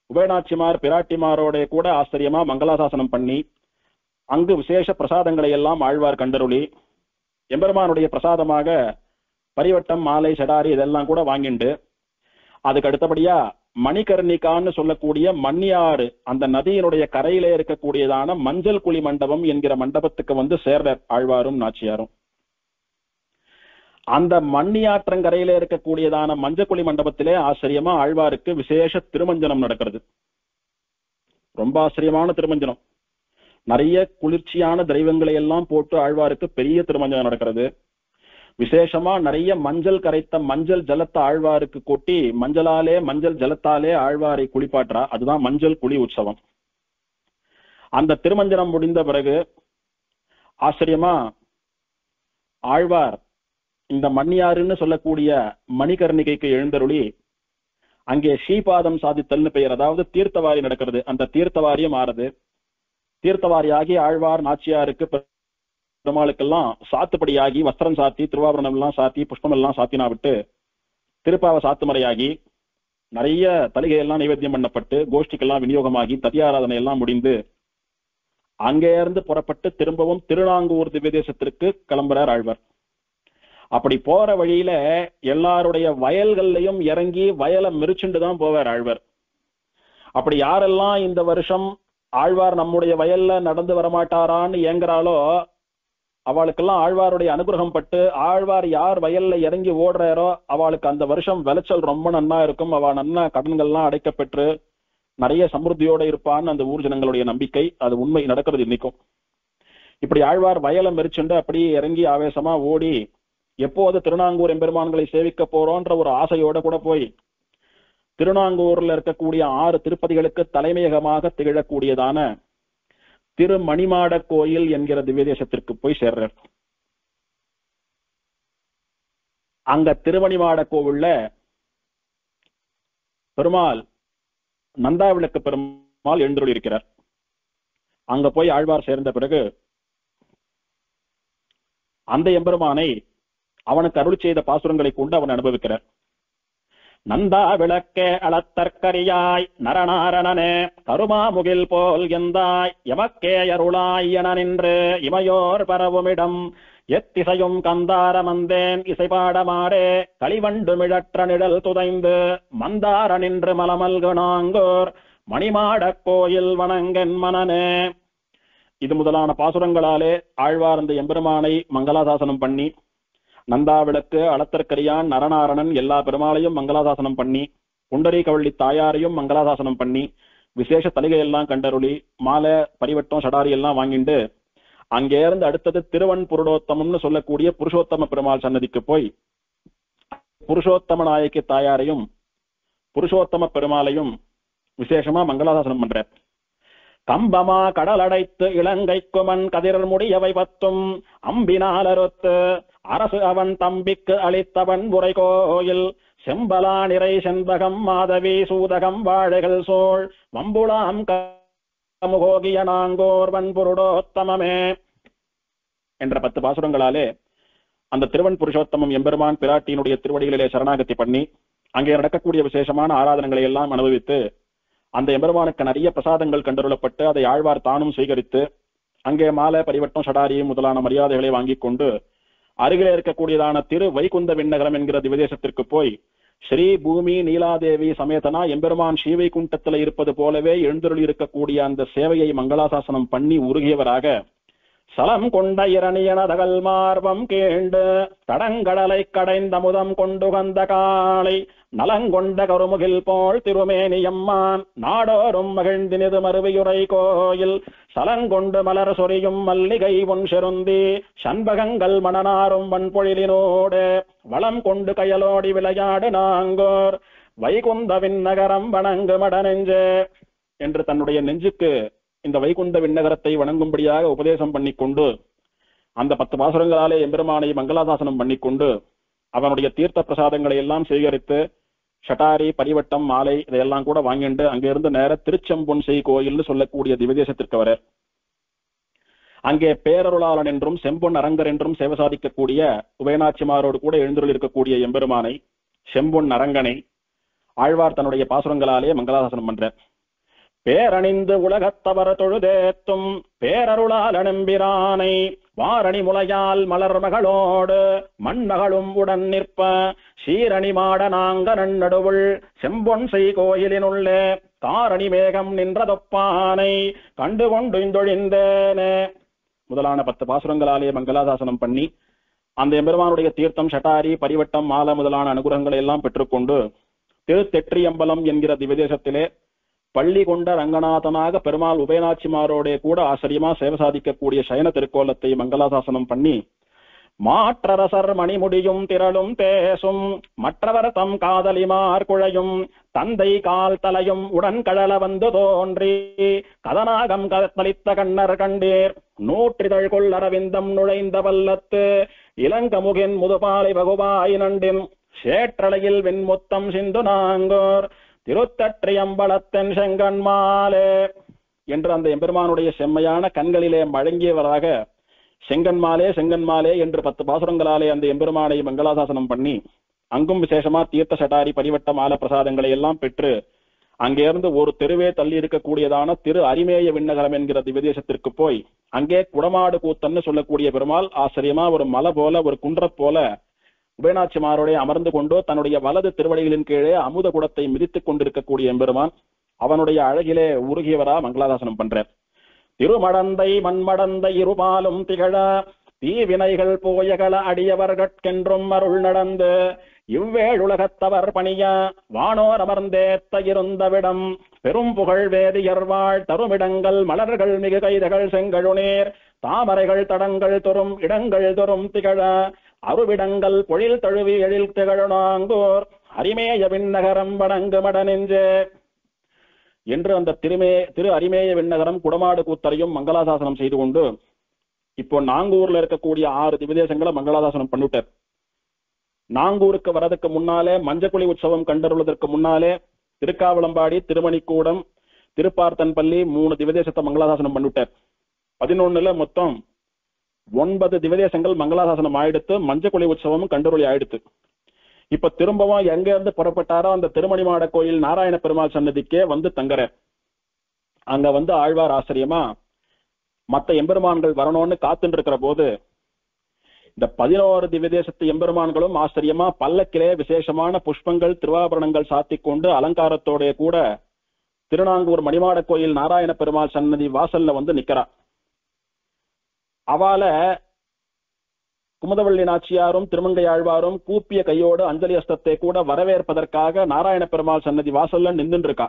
Speaker 1: உபயநாச்சிமார் பிராட்டிமாரோட கூட ஆச்சரியமா மங்களாசாசனம் பண்ணி அங்கு விசேஷ பிரசாதங்களை எல்லாம் ஆழ்வார் கண்டருளி எம்பெருமானுடைய பிரசாதமாக பரிவட்டம் மாலை சடாரி இதெல்லாம் கூட வாங்கிண்டு அதுக்கு அடுத்தபடியா மணிகர்ணிகான்னு சொல்லக்கூடிய மன்னியாறு அந்த நதியினுடைய கரையிலே இருக்கக்கூடியதான மஞ்சள் குழி மண்டபம் என்கிற மண்டபத்துக்கு வந்து சேர்றார் ஆழ்வாரும் நாச்சியாரும். அந்த மண்ணியாற்றங்கரையில இருக்கக்கூடியதான மஞ்சக்குழி மண்டபத்திலே ஆச்சரியமா ஆழ்வாருக்கு விசேஷ திருமஞ்சனம் நடக்கிறது. ரொம்ப ஆச்சரியமான திருமஞ்சனம். நிறைய குளிர்ச்சியான திரைவங்களை எல்லாம் போட்டு ஆழ்வாருக்கு பெரிய திருமஞ்சனம் நடக்கிறது. விசேஷமா நிறைய மஞ்சள் கரைத்த மஞ்சள் ஜலத்தை ஆழ்வாருக்கு கொட்டி மஞ்சள் ஜலத்தாலே ஆழ்வாரை குளிப்பாற்றா. அதுதான் மஞ்சள் குழி உற்சவம். அந்த திருமஞ்சனம் முடிந்த பிறகு ஆச்சரியமா ஆழ்வார் இந்த மன்னியாறுன்னு சொல்லக்கூடிய மணிகர்ணிகைக்கு எழுந்தருளி அங்கே ஸ்ரீபாதம் சாதித்தல்னு பெயர், அதாவது தீர்த்தவாரி நடக்கிறது. அந்த தீர்த்தவாரியும் ஆறுது. தீர்த்தவாரியாகி ஆழ்வார் நாச்சியாருக்கு பெருமாளுக்கெல்லாம் சாத்துப்படியாகி வஸ்திரம் சாத்தி திருவாபரணம் எல்லாம் சாத்தி புஷ்பம் எல்லாம் சாத்தினா விட்டு திருப்பாவ சாத்துமறையாகி நிறைய தலிகையெல்லாம் நைவேத்தியம் பண்ணப்பட்டு கோஷ்டிக்கெல்லாம் விநியோகமாகி ததியாராதனை எல்லாம் முடிந்து அங்கே இருந்து புறப்பட்டு திரும்பவும் திருநாங்கூர் திவ்ய தேசத்திற்கு கிளம்புறார் ஆழ்வார். அப்படி போற வழியில எல்லாருடைய வயல்கள்லையும் இறங்கி வயலை மெரிச்சுண்டு தான் போவார் ஆழ்வார். அப்படி யாரெல்லாம் இந்த வருஷம் ஆழ்வார் நம்முடைய வயல்ல நடந்து வரமாட்டாரான்னு ஏங்குறாளோ அவளுக்கெல்லாம் ஆழ்வாருடைய அனுகிரகம் பட்டு ஆழ்வார் யார் வயல்ல இறங்கி ஓடுறாரோ அவளுக்கு அந்த வருஷம் விளைச்சல் ரொம்ப நன்னா இருக்கும். அவ நன்னா கடன்கள்லாம் அடைக்கப்பெற்று நிறைய சமிருத்தியோட இருப்பான்னு அந்த ஊர் ஜனங்களுடைய நம்பிக்கை. அது உண்மை, நடக்கிறது இன்னைக்கும். இப்படி ஆழ்வார் வயலை மெரிச்சுண்டு அப்படியே இறங்கி ஆவேசமா ஓடி எப்போது திருநாங்கூர் எம்பெருமான்களை சேவிக்க போறோன்ற ஒரு ஆசையோட கூட போய் திருநாங்கூர்ல இருக்கக்கூடிய 6 திருப்பதிகளுக்கு தலைமையகமாக திகழக்கூடியதான திருமணிமாட கோயில் என்கிற திவ்ய தேசத்திற்கு போய் சேர்றார். அங்க திருமணிமாட கோவில்ல பெருமாள் நந்தாவிளக்கு பெருமாள் எழுந்தருளி இருக்கிறார். அங்க போய் ஆழ்வார் சேர்ந்த பிறகு அந்த எம்பெருமானை அவனுக்கு அருள் செய்த பாசுரங்களை கொண்டு அவன் அனுபவிக்கிறார். நந்தா விளக்கே அளத்தற்கரியாய் நரநாரணனே கருமாமுகில் போல் எந்தாய் எமக்கே அருளாய் என நின்று இமையோர் பரவுமிடம் எத்திசையும் கந்தாரமந்தேன் இசைபாடமாடே களிவண்டு மிழற்ற நிழல் துதைந்து மந்தார நின்று மலமல்குணாங்கோர் மணிமாடக் கோயில் வணங்கன் மனனே. இது முதலான பாசுரங்களாலே ஆழ்வார் அந்த எம்பெருமானை மங்களாசாசனம் பண்ணி நந்தா விளக்கு அளத்தற்கரியான் நரநாரணன் எல்லா பெருமாளையும் மங்களாசாசனம் பண்ணி புண்டரி கவள்ளி தாயாரையும் மங்களாசாசனம் பண்ணி விசேஷ தலிகையெல்லாம் கண்டருளி மாலை பரிவட்டம் சடாரி எல்லாம் வாங்கிண்டு அங்கே இருந்து அடுத்தது திருவன் புருடோத்தமம்னு சொல்லக்கூடிய புருஷோத்தம பெருமாள் சன்னதிக்கு போய் புருஷோத்தம நாயக்கி தாயாரையும் புருஷோத்தம பெருமாளையும் விசேஷமா மங்களாசாசனம் பண்ற. கம்பமா கடல் அடைத்து இலங்கை குமன் கதிர் முடியவை 10 அம்பினால் அறுத்து அரசு அவன் தம்பிக்கு அளித்தவன் உரை கோயில் செம்பலா நிறை செண்பகம் மாதவி சூதகம் வாழைகள் சோழ் வம்புளாம் கமுகோகிய நாங்கோர் வன்புருடோத்தமமே என்ற 10 பாசுரங்களாலே அந்த திருவன் புருஷோத்தமம் எம்பெருமான் பிராட்டியினுடைய திருவடிகளிலே சரணாகதி பண்ணி அங்கே நடக்கக்கூடிய விசேஷமான ஆராதனைகளை எல்லாம் அனுபவித்து அந்த எம்பெருமானுக்கு நிறைய பிரசாதங்கள் கண்டருளப்பட்டு அதை ஆழ்வார் தானும் சுவீகரித்து அங்கே மாலை பரிவட்டம் சடாரி முதலான மரியாதைகளை வாங்கிக் கொண்டு அருகிலே இருக்கக்கூடியதான திரு வைகுந்த விண்ணகரம் என்கிற திவதேசத்திற்கு போய் ஸ்ரீ பூமி நீலாதேவி சமேதனா எம்பெருமான் ஸ்ரீவைகுண்டத்துல இருப்பது போலவே எழுந்தருளி இருக்கக்கூடிய அந்த சேவையை மங்களாசாசனம் பண்ணி உருகியவராக சலம் கொண்ட இரணியன தகல் மார்பம் கேண்டு தடங்கடலை கடைந்த முதம் கொண்டு வந்த காளை நலங்கொண்ட கருமுகில் போல் திருமேனியம்மான் நாடோறும் மகிழ்ந்தினது மறுவியுரை கோயில் சலங்கொண்டு மலர் சொரியும் மல்லிகை ஒன் செருந்தி சண்பகங்கள் மணனாரும் வன்பொழிலினோடு வளம் கொண்டு கயலோடி விளையாடு நாங்கோர் வைகுந்த விண்ணகரம் வணங்கு மடநெஞ்சே என்று தன்னுடைய நெஞ்சுக்கு இந்த வைகுந்த விண்ணகரத்தை வணங்கும்படியாக உபதேசம் பண்ணிக்கொண்டு அந்த 10 பாசுரங்களாலே எம்பெருமானை மங்களாசாசனம் பண்ணிக்கொண்டு அவனுடைய தீர்த்த பிரசாதங்களை எல்லாம் சேகரித்து ஷட்டாரி பரிவட்டம் மாலை இதையெல்லாம் கூட வாங்கிண்டு அங்கிருந்து நேர திருச்செம்பொன்செய் கோயில்னு சொல்லக்கூடிய திவதேசத்திற்கு வர அங்கே பேரருளாளன் என்றும் செம்பொன் அரங்கர் என்றும் சேவை சாதிக்கக்கூடிய உபயநாச்சிமாரோடு கூட எழுந்தருள் இருக்கக்கூடிய எம்பெருமானை செம்பொன் அரங்கனை ஆழ்வார் தன்னுடைய பாசுரங்களாலே மங்களாசாசனம் பண்ற. பேரணிந்து உலகத்தவர் தொழுதேத்தும் பேரருளால் அனம்பிரானை வாரணி முலையால் மலர் மகளோடு மண்மகளும் உடன் நிற்ப சீரணி மாட நாங்க நன்னடுவுள் செம்பொன் செய் கோயிலினுள்ளே தாரணி மேகம் நின்றதொப்பானை கண்டு கொண்டு இந்தொழிந்தேனே முதலான 10 பாசுரங்களாலே மங்களாசாசனம் பண்ணி அந்த எம்பெருமானுடைய தீர்த்தம் ஷட்டாரி பரிவட்டம் மாலை முதலான அனுகிரகங்களை எல்லாம் பெற்றுக்கொண்டு திருத்தெற்றியம்பலம் என்கிற திவ்யதேசத்திலே பள்ளி கொண்ட ரங்கநாதனாக பெருமாள் உபயநாச்சிமாரோட கூட ஆச்சரியமா சேவை சாதிக்கக்கூடிய சயன திருக்கோலத்தை மங்களாசாசனம் பண்ணி மாற்றரசர் மணிமுடியும் திரளும் பேசும் மற்றவர் தம் காதலிமார் குழையும் தந்தை கால் தலையும் உடன் கழல வந்து தோன்றி கதனாகம் கதளித்த கண்ணர் கண்டீர் நூற்றிதழ் கொள்ளரவிந்தம் நுழைந்த வல்லத்து இளங்கமுகின் முதுபாலை வகுவாய் நண்டின் சேற்றலையில் வெண்முத்தம் சிந்து நாங்கோர் திருத்தற்றியம்பலத்தன் செங்கன்மாலே என்று அந்த எம்பெருமானுடைய செம்மையான கண்களிலே மழங்கியவராக செங்கன்மாலே செங்கன்மாலே என்று 10 பாசுரங்களாலே அந்த எம்பெருமானை மங்களாசாசனம் பண்ணி அங்கும் விசேஷமா தீர்த்த சட்டாரி பரிவட்ட மால பிரசாதங்களை எல்லாம் பெற்று அங்கிருந்து ஒரு தெருவே தள்ளி இருக்கக்கூடியதான திரு அரிமேய விண்ணகரம் என்கிற திவ்யதேசத்திற்கு போய் அங்கே குடமாடு கூத்தன்னு சொல்லக்கூடிய பெருமாள் ஆச்சரியமா ஒரு மலை போல ஒரு குன்ற போல உபயநாச்சிமாரோட அமர்ந்து கொண்டோ தன்னுடைய வலது திருவடிகளின் கீழே அமுத குடத்தை மிதித்துக் கொண்டிருக்கக்கூடிய எம்பெருமான் அவனுடைய அழகிலே உருகியவரா மங்களாதாசனம் பண்றார். திருமடந்தை மண்மடந்தை இருபாலும் திகழ தீவினைகள் போயகள அடியவர்கட்கென்றும் அருள் நடந்து இவ்வேழுலகத்தவர் பணிய வானோர் அமர்ந்தேத்த இருந்தவிடம் பெரும் புகழ் வேதியர்வாள் தருமிடங்கள் மலர்கள் மிகு கைதகள் செங்கழுநீர் தாமரைகள் தடங்கள் தொறும் இடங்கள் தொறும் திகழ அருவிடங்கள் பொழில் தழுவி எழில் திகழாங்கோர் அரிமேய விண்ணகரம் வணங்கு மடனெஞ்சே என்று அந்த திரு அரிமேய விண்ணகரம் குடமாடு கூத்தரையும் மங்களாசாசனம் செய்து கொண்டு இப்போ நாங்கூர்ல இருக்கக்கூடிய 6 திவ்யதேசங்களை மங்களாசாசனம் பண்ணிட்டார். நாங்கூருக்கு வரதுக்கு முன்னாலே மஞ்சக்குழி உற்சவம் கண்டருவதற்கு முன்னாலே திருக்காவளம்பாடி, திருமணிக்கூடம், திருப்பார்த்தன்பள்ளி 3 திவ்யதேசத்தை மங்களாசாசனம் பண்ணிட்டார். 11ல மொத்தம் 9 திவ்யதேசங்கள் மங்களாசாசனம் ஆயிடுத்து, மஞ்சக்குழி உற்சவமும் கண்டருளி ஆயிடுத்து. இப்ப திரும்பவும் எங்க இருந்து புறப்பட்டாரோ அந்த திருமணிமாட கோயில் நாராயண பெருமாள் சன்னதிக்கே வந்து தங்குற. அங்க வந்து ஆழ்வார் ஆச்சரியமா மத்த எம்பெருமான்கள் வரணும்னு காத்துட்டு இருக்கிற போது இந்த 11 திவ்யதேசத்து எம்பெருமான்களும் ஆச்சரியமா பல்லக்கிலே விசேஷமான புஷ்பங்கள் திருவாபரணங்கள் சாத்திக் கொண்டு அலங்காரத்தோட கூட திருநாங்கூர் மணிமாட கோயில் நாராயண பெருமாள் சன்னதி வாசல்ல வந்து நிக்கிறா. அவள குமுதவள்ளி நாச்சியாரும் திருமங்கை ஆழ்வாரும் கூப்பிய கையோடு அஞ்சலி அஸ்தத்தை கூட வரவேற்பதற்காக நாராயண பெருமாள் சன்னதி வாசல்ல நின்று இருக்கா.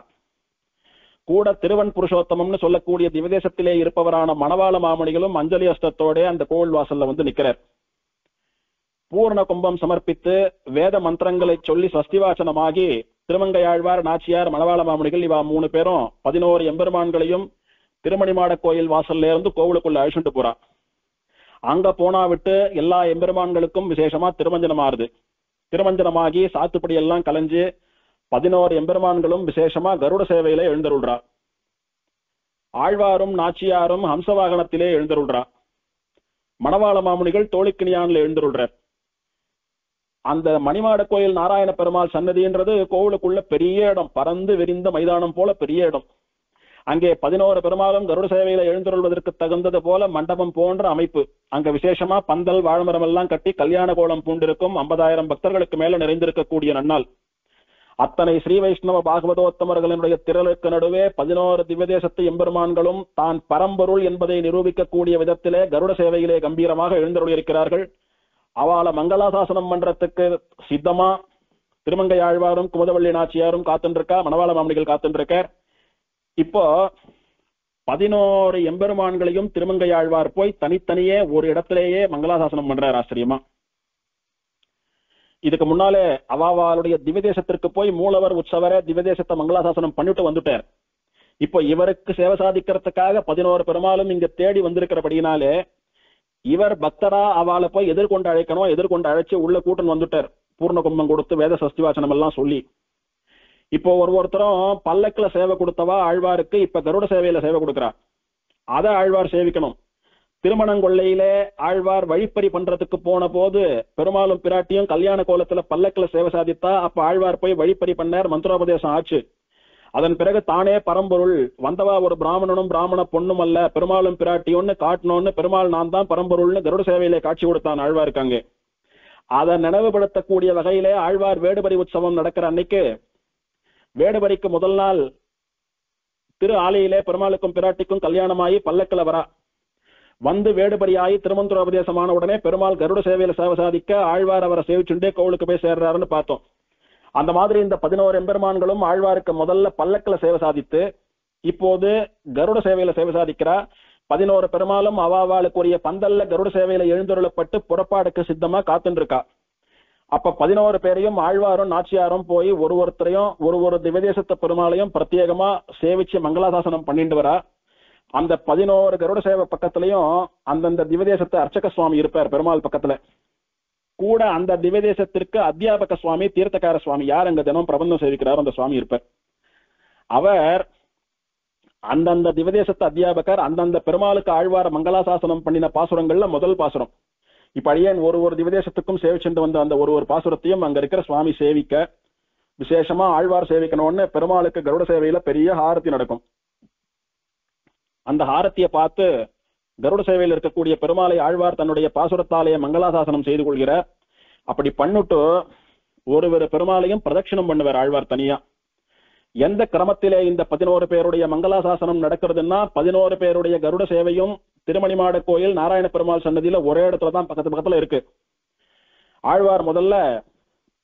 Speaker 1: கூட திருவன் புருஷோத்தமம்னு சொல்லக்கூடிய திவதேசத்திலே இருப்பவரான மணவாள மாமணிகளும் அஞ்சலி அஸ்தத்தோட அந்த கோவில் வாசல்ல வந்து நிக்கிறார். பூர்ண கும்பம் சமர்ப்பித்து வேத மந்திரங்களை சொல்லி சஸ்திவாசனமாகி திருமங்கை ஆழ்வார், நாச்சியார், மணவாள மாமணிகள் இவா 3 பேரும் 11 எம்பெருமான்களையும் திருமணிமாட கோயில் வாசல்ல இருந்து கோவிலுக்குள்ள அழிச்சுட்டு போறா. அங்க போனா விட்டு எல்லா எம்பெருமான்களுக்கும் விசேஷமா திருமஞ்சனமாறுது. திருமஞ்சனமாகி சாத்துப்படி எல்லாம் கலைஞ்சு 11 எம்பெருமான்களும் விசேஷமா கருட சேவையில எழுந்தருள்றா. ஆழ்வாரும் நாச்சியாரும் ஹம்சவாகனத்திலே எழுந்தருள்றா. மணவாள மாமுனிகள் தோழிக்கிணியான்ல எழுந்தருள்றார். அந்த மணிமாட கோயில் நாராயண பெருமாள் சன்னதின்றது கோவிலுக்குள்ள பெரிய இடம், பறந்து விரிந்த மைதானம் போல பெரிய இடம். அங்கே 11 பெருமாளும் கருட சேவையில எழுந்தருள்வதற்கு தகுந்தது போல மண்டபம் போன்ற அமைப்பு. அங்க விசேஷமா பந்தல் வாழைமரம் எல்லாம் கட்டி கல்யாண கோலம் பூண்டிருக்கும். 50,000 பக்தர்களுக்கு மேல நிறைந்திருக்கக்கூடிய நன்னாள். அத்தனை ஸ்ரீ வைஷ்ணவ பாகவதோத்தமர்களுடைய திரளுக்கு நடுவே 11 திவ்யதேசத்து எம்பெருமான்களும் தான் பரம்பொருள் என்பதை நிரூபிக்கக்கூடிய விதத்திலே கருட சேவையிலே கம்பீரமாக எழுந்தருளியிருக்கிறார்கள். அவளை மங்களாசாசனம் பண்றதுக்கு சித்தமா திருமங்கை ஆழ்வாரும் குமுதவள்ளி நாச்சியாரும் காத்துருக்கா, மணவாள மாமணிகள் காத்துருக்கார். இப்போ 11 எம்பெருமான்களையும் திருமங்கை ஆழ்வார் போய் தனித்தனியே ஒரு இடத்திலேயே மங்களாசாசனம் பண்றார். ஆச்சரியமா இதுக்கு முன்னாலே அவாவாளுடைய திவ்யதேசத்திற்கு போய் மூலவர் உற்சவர திவ்யதேசத்தை மங்களாசாசனம் பண்ணிட்டு வந்துட்டார். இப்போ இவருக்கு சேவை சாதிக்கிறதுக்காக 11 பெருமாளும் இங்க தேடி வந்திருக்கிறபடினாலே இவர் பக்தரா அவளை போய் எதிர்கொண்டு அழைக்கணும். எதிர்கொண்டு அழைச்சு உள்ள கூட்டம் வந்துட்டார். பூர்ண கும்பம் கொடுத்து வேத சஸ்திவாசனம் எல்லாம் சொல்லி இப்போ ஒருத்தரும் பல்லக்குல சேவை கொடுத்தவா ஆழ்வாருக்கு இப்ப கருட சேவையில சேவை கொடுக்கிறா. அதை ஆழ்வார் சேவிக்கணும். திருமணங்கொள்ளையிலே ஆழ்வார் வழிப்பறி பண்றதுக்கு போன போது பெருமாளும் பிராட்டியும் கல்யாண கோலத்துல பல்லக்குல சேவை சாதித்தா. அப்ப ஆழ்வார் போய் வழிப்பறி பண்ணார், மந்திரோபதேசம் ஆச்சு. அதன் பிறகு தானே பரம்பொருள், வந்தவா ஒரு பிராமணனும் பிராமண பொண்ணும் அல்ல, பெருமாளும் பிராட்டியோன்னு காட்டணும்னு, பெருமாள் நான் தான் பரம்பொருள்னு கருட சேவையிலே காட்சி கொடுத்தான் ஆழ்வாருக்காங்க. அதை நினைவுபடுத்தக்கூடிய வகையிலே ஆழ்வார் வேடுபரி உற்சவம் நடக்கிற அன்னைக்கு, வேடுபரிக்கு முதல் நாள் திரு ஆலையிலே பெருமாளுக்கும் பிராட்டிக்கும் கல்யாணமாயி பல்லக்கில் வரா. வந்து வேடுபரியாயி திருமந்திரோபதேசமான உடனே பெருமாள் கருட சேவையில சேவை சாதிக்க ஆழ்வார் அவரை சேவிச்சுண்டே கோவிலுக்கு போய் சேர்றாருன்னு பார்த்தோம். அந்த மாதிரி இந்த 11 எம்பெருமான்களும் ஆழ்வாருக்கு முதல்ல பல்லக்கில சேவை சாதித்து இப்போது கருட சேவையில சேவை சாதிக்கிறா. 11 பெருமாளும் அவாவாளுக்குரிய பந்தல்ல கருட சேவையில எழுந்தருளப்பட்டு புறப்பாடுக்கு சித்தமா காத்துட்டு இருக்கா. அப்ப 11 பேரையும் ஆழ்வாரும் நாச்சியாரும் போய் ஒருத்தரையும் ஒரு திவதேசத்த பெருமாளையும் பிரத்யேகமா சேவிச்சு மங்களாசாசனம் பண்ணிட்டு வரா. அந்த 11 கருட சேவை பக்கத்திலையும் அந்தந்த திவதேசத்தை அர்ச்சக சுவாமி இருப்பார் பெருமாள் பக்கத்துல. கூட அந்த திவதேசத்திற்கு அத்தியாபக சுவாமி, தீர்த்தக்கார சுவாமி, யார் அங்க தினம் பிரபந்தம் சேவிக்கிறாரோ அந்த சுவாமி இருப்பார். அவர் அந்தந்த திவதேசத்து அத்தியாபகர் அந்தந்த பெருமாளுக்கு ஆழ்வார மங்களாசாசனம் பண்ணின பாசுரங்கள்ல முதல் பாசுரம். இப்ப அடியேன் ஒரு திவதேசத்துக்கும் சேவிச்சுட்டு வந்த அந்த ஒரு பாசுரத்தையும் அங்க இருக்கிற சுவாமி சேவிக்க, விசேஷமா ஆழ்வார் சேவிக்கணும்னு பெருமாளுக்கு கருட சேவையில பெரிய ஹாரத்தி நடக்கும். அந்த ஹாரத்தியை பார்த்து கருட சேவையில் இருக்கக்கூடிய பெருமாளை ஆழ்வார் தன்னுடைய பாசுரத்தாலேயே மங்களாசாசனம் செய்து கொள்கிறார். அப்படி பண்ணிட்டு ஒரு பெருமாளையும் பிரதட்சணம் பண்ணுவார் ஆழ்வார் தனியா. எந்த கிரமத்திலே இந்த 11 பேருடைய மங்களாசாசனம் நடக்கிறதுன்னா, 11 பேருடைய கருட சேவையும் திருமணிமாட கோயில் நாராயண பெருமாள் சன்னதியில ஒரே இடத்துலதான் பக்கத்துல இருக்கு. ஆழ்வார் முதல்ல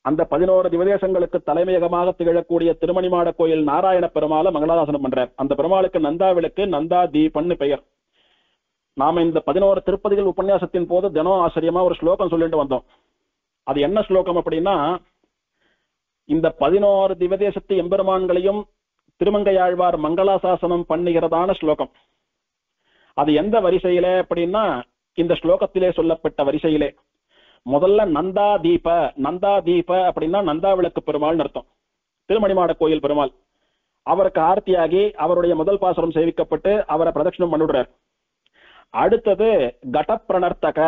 Speaker 1: அந்த 11 திவதேசங்களுக்கு தலைமையகமாக திகழக்கூடிய திருமணிமாட கோயில் நாராயண பெருமாளை மங்களாசாசனம் பண்றார். அந்த பெருமாளுக்கு நந்தா விளக்கு, நந்தா தீபன்னு பெயர். நாம இந்த 11 திருப்பதிகள் உபன்யாசத்தின் போது தினம் ஆச்சரியமா ஒரு ஸ்லோகம் சொல்லிட்டு வந்தோம். அது என்ன ஸ்லோகம் அப்படின்னா, இந்த 11 திவதேசத்து எம்பெருமான்களையும் திருமங்கையாழ்வார் மங்களாசாசனம் பண்ணுகிறதான ஸ்லோகம். அது எந்த வரிசையிலே அப்படின்னா, இந்த ஸ்லோகத்திலே சொல்லப்பட்ட வரிசையிலே முதல்ல நந்தா தீப அப்படின்னா நந்தா விளக்கு பெருமாள் அர்த்தம். திருமணிமாட கோயில் பெருமாள் அவருக்கு ஆர்த்தியாகி அவருடைய முதல் பாசுரம் சேவிக்கப்பட்டு அவரை பிரதட்சணம் பண்ணிவிடுறார். அடுத்தது கடப்பிரணர்த்தக,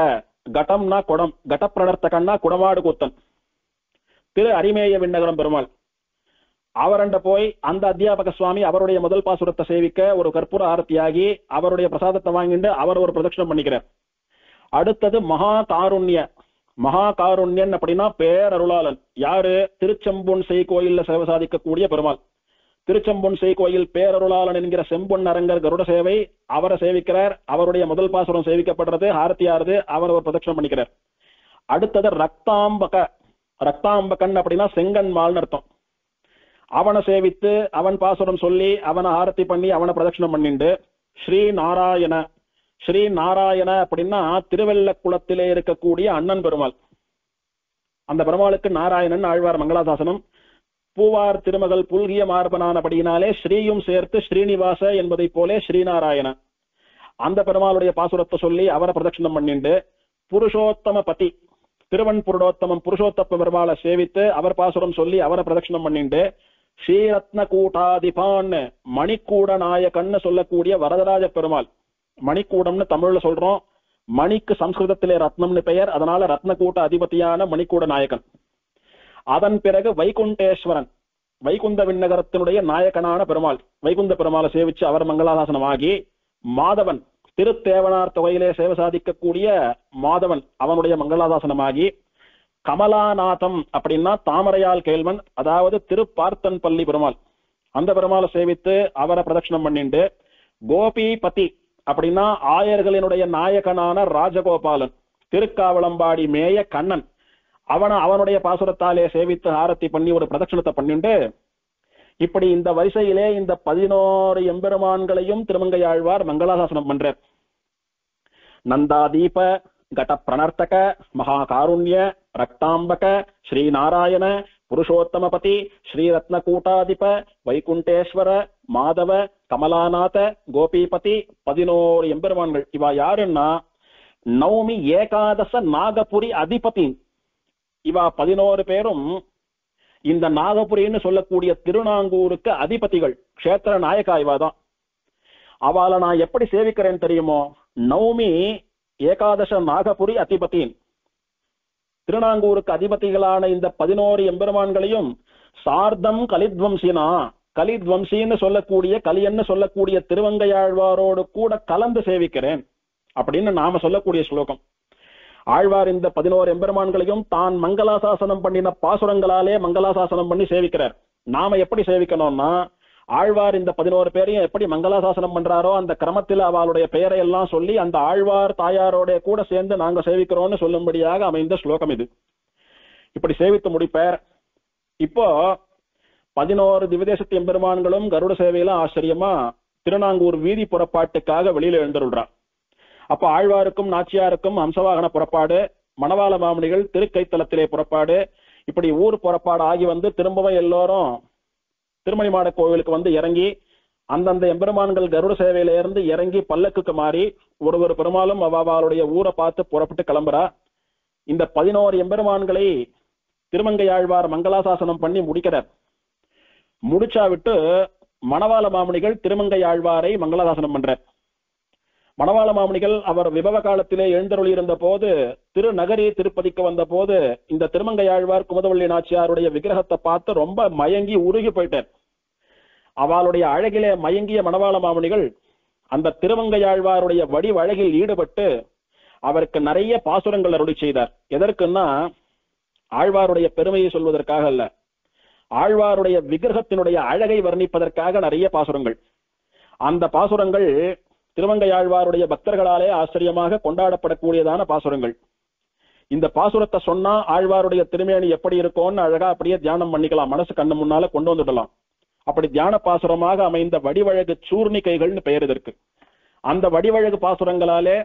Speaker 1: கடம்னா குடம், கடப்பிரணர்த்தகன்னா குடமாடு கூத்தன், திரு அரிமேய விண்ணகரம் பெருமாள். அவரண்ட போய் அந்த அத்தியாபக சுவாமி அவருடைய முதல் பாசுரத்தை சேவிக்க ஒரு கற்பூர ஆரத்தியாகி அவருடைய பிரசாதத்தை வாங்கிட்டு அவர் ஒரு பிரதட்சணம் பண்ணிக்கிறார். அடுத்தது மகா காருண்யன் அப்படின்னா பேரருளாளன். யாரு? திருச்செம்பொன் செய் கோயில்ல சேவை சாதிக்கக்கூடிய பெருமாள். திருச்செம்பொன் செய் கோயில் பேரருளாளன் என்கிற செம்பொன் அரங்கர் கருட சேவை, அவரை சேவிக்கிறார். அவருடைய முதல் பாசுரம் சேவிக்கப்படுறது, ஆரத்தியாருது, அவர் ஒரு பிரதட்சணம் பண்ணிக்கிறார். அடுத்தது ரக்தாம்பகன் அப்படின்னா செங்கன்மால்னு அர்த்தம். அவனை சேவித்து அவன் பாசுரம் சொல்லி அவனை ஆரத்தி பண்ணி அவனை பிரதட்சணம் பண்ணிண்டு ஸ்ரீ நாராயண அப்படின்னா திருவெல்லக்குளத்திலே இருக்கக்கூடிய அண்ணன் பெருமாள். அந்த பெருமாளுக்கு நாராயணன் ஆழ்வார் மங்களாசாசனம். பூவார் திருமகள் புல்கிய மார்பனானபடியினாலே ஸ்ரீயும் சேர்த்து ஸ்ரீனிவாச என்பதை போலே ஸ்ரீநாராயண. அந்த பெருமாளுடைய பாசுரத்தை சொல்லி அவரை பிரதட்சணம் பண்ணிண்டு புருஷோத்தம பதி, திருவன் புருடோத்தமம் புருஷோத்தம பெருமாளை சேவித்து அவர் பாசுரம் சொல்லி அவரை பிரதட்சணம் பண்ணிண்டு ஸ்ரீரத்ன கூட்டாதிபான் மணிக்கூட நாயகன்னு சொல்லக்கூடிய வரதராஜ பெருமாள். மணிக்கூடம்னு தமிழ்ல சொல்றோம், மணிக்கு சம்ஸ்கிருதத்திலே ரத்னம்னு பெயர், அதனால ரத்னக்கூட்ட அதிபதியான மணிக்கூட நாயகன். அதன் பிறகு வைகுண்டேஸ்வரன், வைகுந்த விண்ணகரத்தினுடைய நாயகனான பெருமாள், வைகுந்த பெருமாளை சேவிச்சு அவர் மங்களாசாசனம் ஆகி, மாதவன் திருத்தேவனார் தொகையிலே சேவை சாதிக்கக்கூடிய மாதவன் அவனுடைய மங்களாசாசனமாகி, கமலாநாதம் அப்படின்னா தாமரையால் கேள்வன், அதாவது திருப்பார்த்தன் பள்ளி பெருமாள், அந்த பெருமாளை சேவித்து அவரை பிரதட்சணம் பண்ணிண்டு, கோபிபதி அப்படின்னா ஆயர்களினுடைய நாயகனான ராஜகோபாலன், திருக்காவளம்பாடி மேய கண்ணன், அவனுடைய பாசுரத்தாலே சேவித்து ஆரத்தி பண்ணி ஒரு பிரதட்சணத்தை பண்ணிண்டு, இப்படி இந்த வரிசையிலே இந்த 11 எம்பெருமான்களையும் திருமங்கையாழ்வார் மங்களாசாசனம் பண்றார். நந்தாதீப, கட பிரணர்த்தக, மகா காருண்ய, ரக்தாம்பக, ஸ்ரீநாராயண, புருஷோத்தமபதி, ஸ்ரீரத்ன கூட்டாதிப, வைகுண்டேஸ்வர, மாதவ, கமலாநாத, கோபிபதி, 11 எம்பெருமான்கள். இவா யாருன்னா நவமி ஏகாதச நாகபுரி அதிபதி. இவா 11 பேரும் இந்த நாகபுரின்னு சொல்லக்கூடிய திருநாங்கூருக்கு அதிபதிகள், கஷேத்திர நாயகா இவாதான். அவளை நான் எப்படி சேவிக்கிறேன்னு தெரியுமோ? நவமி ஏகாதச நாகபுரி அதிபதியின், திருநாங்கூருக்கு அதிபதிகளான இந்த 11 எம்பெருமான்களையும் சார்தம் கலித்வம்சினா, கலித்வம்சின்னு சொல்லக்கூடிய கலியன்னு சொல்லக்கூடிய திருவங்கையாழ்வாரோடு கூட கலந்து சேவிக்கிறேன் அப்படின்னு நாம சொல்லக்கூடிய ஸ்லோகம். ஆழ்வார் இந்த 11 எம்பெருமான்களையும் தான் மங்களாசாசனம் பண்ணின பாசுரங்களாலே மங்களாசாசனம் பண்ணி சேவிக்கிறார். நாம எப்படி சேவிக்கணும்னா, ஆழ்வார் இந்த 11 பேரையும் எப்படி மங்களாசாசனம் பண்றாரோ அந்த கிரமத்தில் அவளுடைய பெயரை எல்லாம் சொல்லி அந்த ஆழ்வார் தாயாரோட கூட சேர்ந்து நாங்க சேவிக்கிறோம்னு சொல்லும்படியாக அமைந்த ஸ்லோகம் இது. இப்படி சேவித்து முடிப்பார். இப்போ 11 திவ்யதேசத்து எம்பெருமான்களும் கருட சேவையில ஆச்சரியமா திருநாங்கூர் வீதி புறப்பாட்டுக்காக வெளியில எழுந்துள்ளார். அப்ப ஆழ்வாருக்கும் நாச்சியாருக்கும் ஹம்சவாகன புறப்பாடு, மணவாள மாமுனிகள் திருக்கைத்தலத்திலே புறப்பாடு, இப்படி ஊர் புறப்பாடு ஆகி வந்து திரும்பவும் எல்லோரும் திருமணிமாட கோவிலுக்கு வந்து இறங்கி அந்தந்த எம்பெருமான்கள் கருட சேவையில இருந்து இறங்கி பல்லக்குக்கு மாறி ஒரு பெருமாளும் அவளுடைய ஊரை பார்த்து புறப்பட்டு கிளம்புறா. இந்த 11 எம்பெருமான்களை திருமங்கையாழ்வார் மங்களாசாசனம் பண்ணி முடிக்கிறார். முடிச்சா விட்டு மணவாள மாமுனிகள் திருமங்கையாழ்வாரை மங்களாசாசனம் பண்றார். மணவாள மாமுனிகள் அவர் விபவ காலத்திலே எழுந்தருளி இருந்த போது திருநகரி திருப்பதிக்கு வந்த போது இந்த திருமங்கையாழ்வார் குமுதவள்ளி நாச்சியாருடைய விக்கிரகத்தை பார்த்து ரொம்ப மயங்கி உருகி போயிட்டார். அவளுடைய அழகிலே மயங்கிய மணவாள மாமுனிகள் அந்த திருமங்கையாழ்வாருடைய வடிவழகில் ஈடுபட்டு அவருக்கு நிறைய பாசுரங்கள் அருளி செய்தார். எதற்குன்னா ஆழ்வாருடைய பெருமையை சொல்வதற்காக அல்ல, ஆழ்வாருடைய விக்கிரகத்தினுடைய அழகை வர்ணிப்பதற்காக நிறைய பாசுரங்கள். அந்த பாசுரங்கள் திருமங்கையாழ்வாருடைய பக்தர்களாலே ஆச்சரியமாக கொண்டாடப்படக்கூடியதான பாசுரங்கள். இந்த பாசுரத்தை சொன்னா ஆழ்வாருடைய திருமேனி எப்படி இருக்கும்னு அழகா அப்படியே தியானம் பண்ணிக்கலாம், மனசு கண்ணு முன்னால கொண்டு வந்துடலாம். அப்படி தியான பாசுரமாக அமைந்த வடிவழகு சூர்ணிகைகள்னு பெயர் இதற்கு. அந்த வடிவழகு பாசுரங்களாலே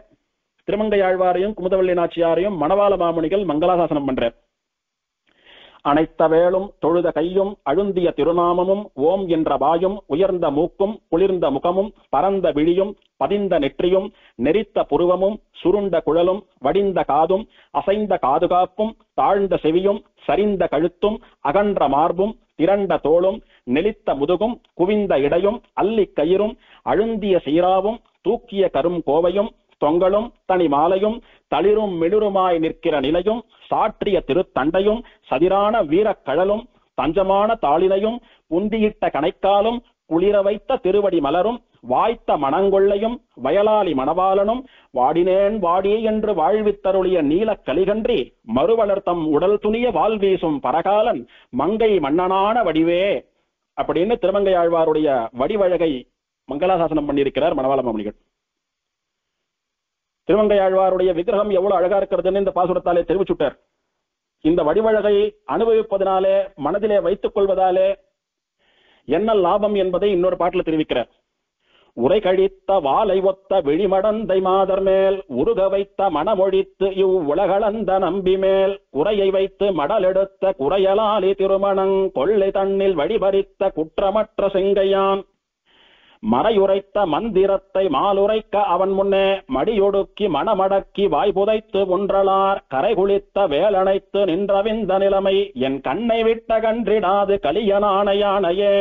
Speaker 1: திருமங்கையாழ்வாரையும் குமுதவள்ளி நாச்சியாரையும் மணவாள மாமுனிகள் மங்களாசாசனம் பண்றார். அனைத்த வேளும் தொழுத கையும் அழுந்திய திருநாமமும் ஓம் என்ற வாயும் உயர்ந்த மூக்கும் குளிர்ந்த முகமும் பரந்த விழியும் பதிந்த நெற்றியும் நெறித்த புருவமும் சுருண்ட குழலும் வடிந்த காதும் அசைந்த காதுகாப்பும் தாழ்ந்த செவியும் சரிந்த கழுத்தும் அகன்ற மார்பும் திரண்ட தோளும் நெளித்த முதுகும் குவிந்த இடையும் அல்லி கயிறும் அழுந்திய சீராவும் தூக்கிய கரும் கோவையும் தொங்கலும் தனி மாலையும் தளிரும் மிளிருமாய் நிற்கிற நிலையும் சாற்றிய திருத்தண்டையும் சதிரான வீரக்கழலும் தஞ்சமான தாளினையும் புந்தியிட்ட கணைக்காலும் குளிர வைத்த திருவடி மலரும் வாய்த்த மணங்கொள்ளையும் வயலாளி மணவாளனும் வாடினேன் வாடி என்று வாழ்வித்தருளிய நீலக் கலிகன்றி மறுவளர்த்தம் உடல் துணிய வாழ்வீசும் பரகாலன் மங்கை மன்னனான வடிவே அப்படின்னு திருமங்கையாழ்வாருடைய வடிவழகை மங்களாசாசனம் பண்ணியிருக்கிறார் மணவாள மாமுனிகள். திருமங்கையாழ்வாருடைய விக்கிரகம் எவ்வளவு அழகா இருக்கிறதுன்னு இந்த பாசுரத்தாலே தெரிவிச்சுட்டார். இந்த வடிவழகை அனுபவிப்பதனாலே மனதிலே வைத்துக் கொள்வதாலே என்ன லாபம் என்பதை இன்னொரு பாட்டில் தெரிவிக்கிறார். உரை கழித்த வாலை ஒத்த விழிமடந்தை மாதர் மேல் உருக வைத்த மனமொழித்து உலகளந்த நம்பி மேல் உரையை வைத்து மடல் எடுத்த குறையலாலி திருமணங் கொள்ளை தன்னில் வழிபறித்த குற்றமற்ற செங்கையான் மறையுரைத்த மந்திரத்தை மாலுரைக்க அவன் முன்னே மடியொடுக்கி மனமடக்கி வாய்புதைத்து ஒன்றலார் கரை குளித்த வேலனைத்து நின்றவிந்த நிலைமை என் கண்ணை விட்ட கன்றிடாது கலியனானையானையே.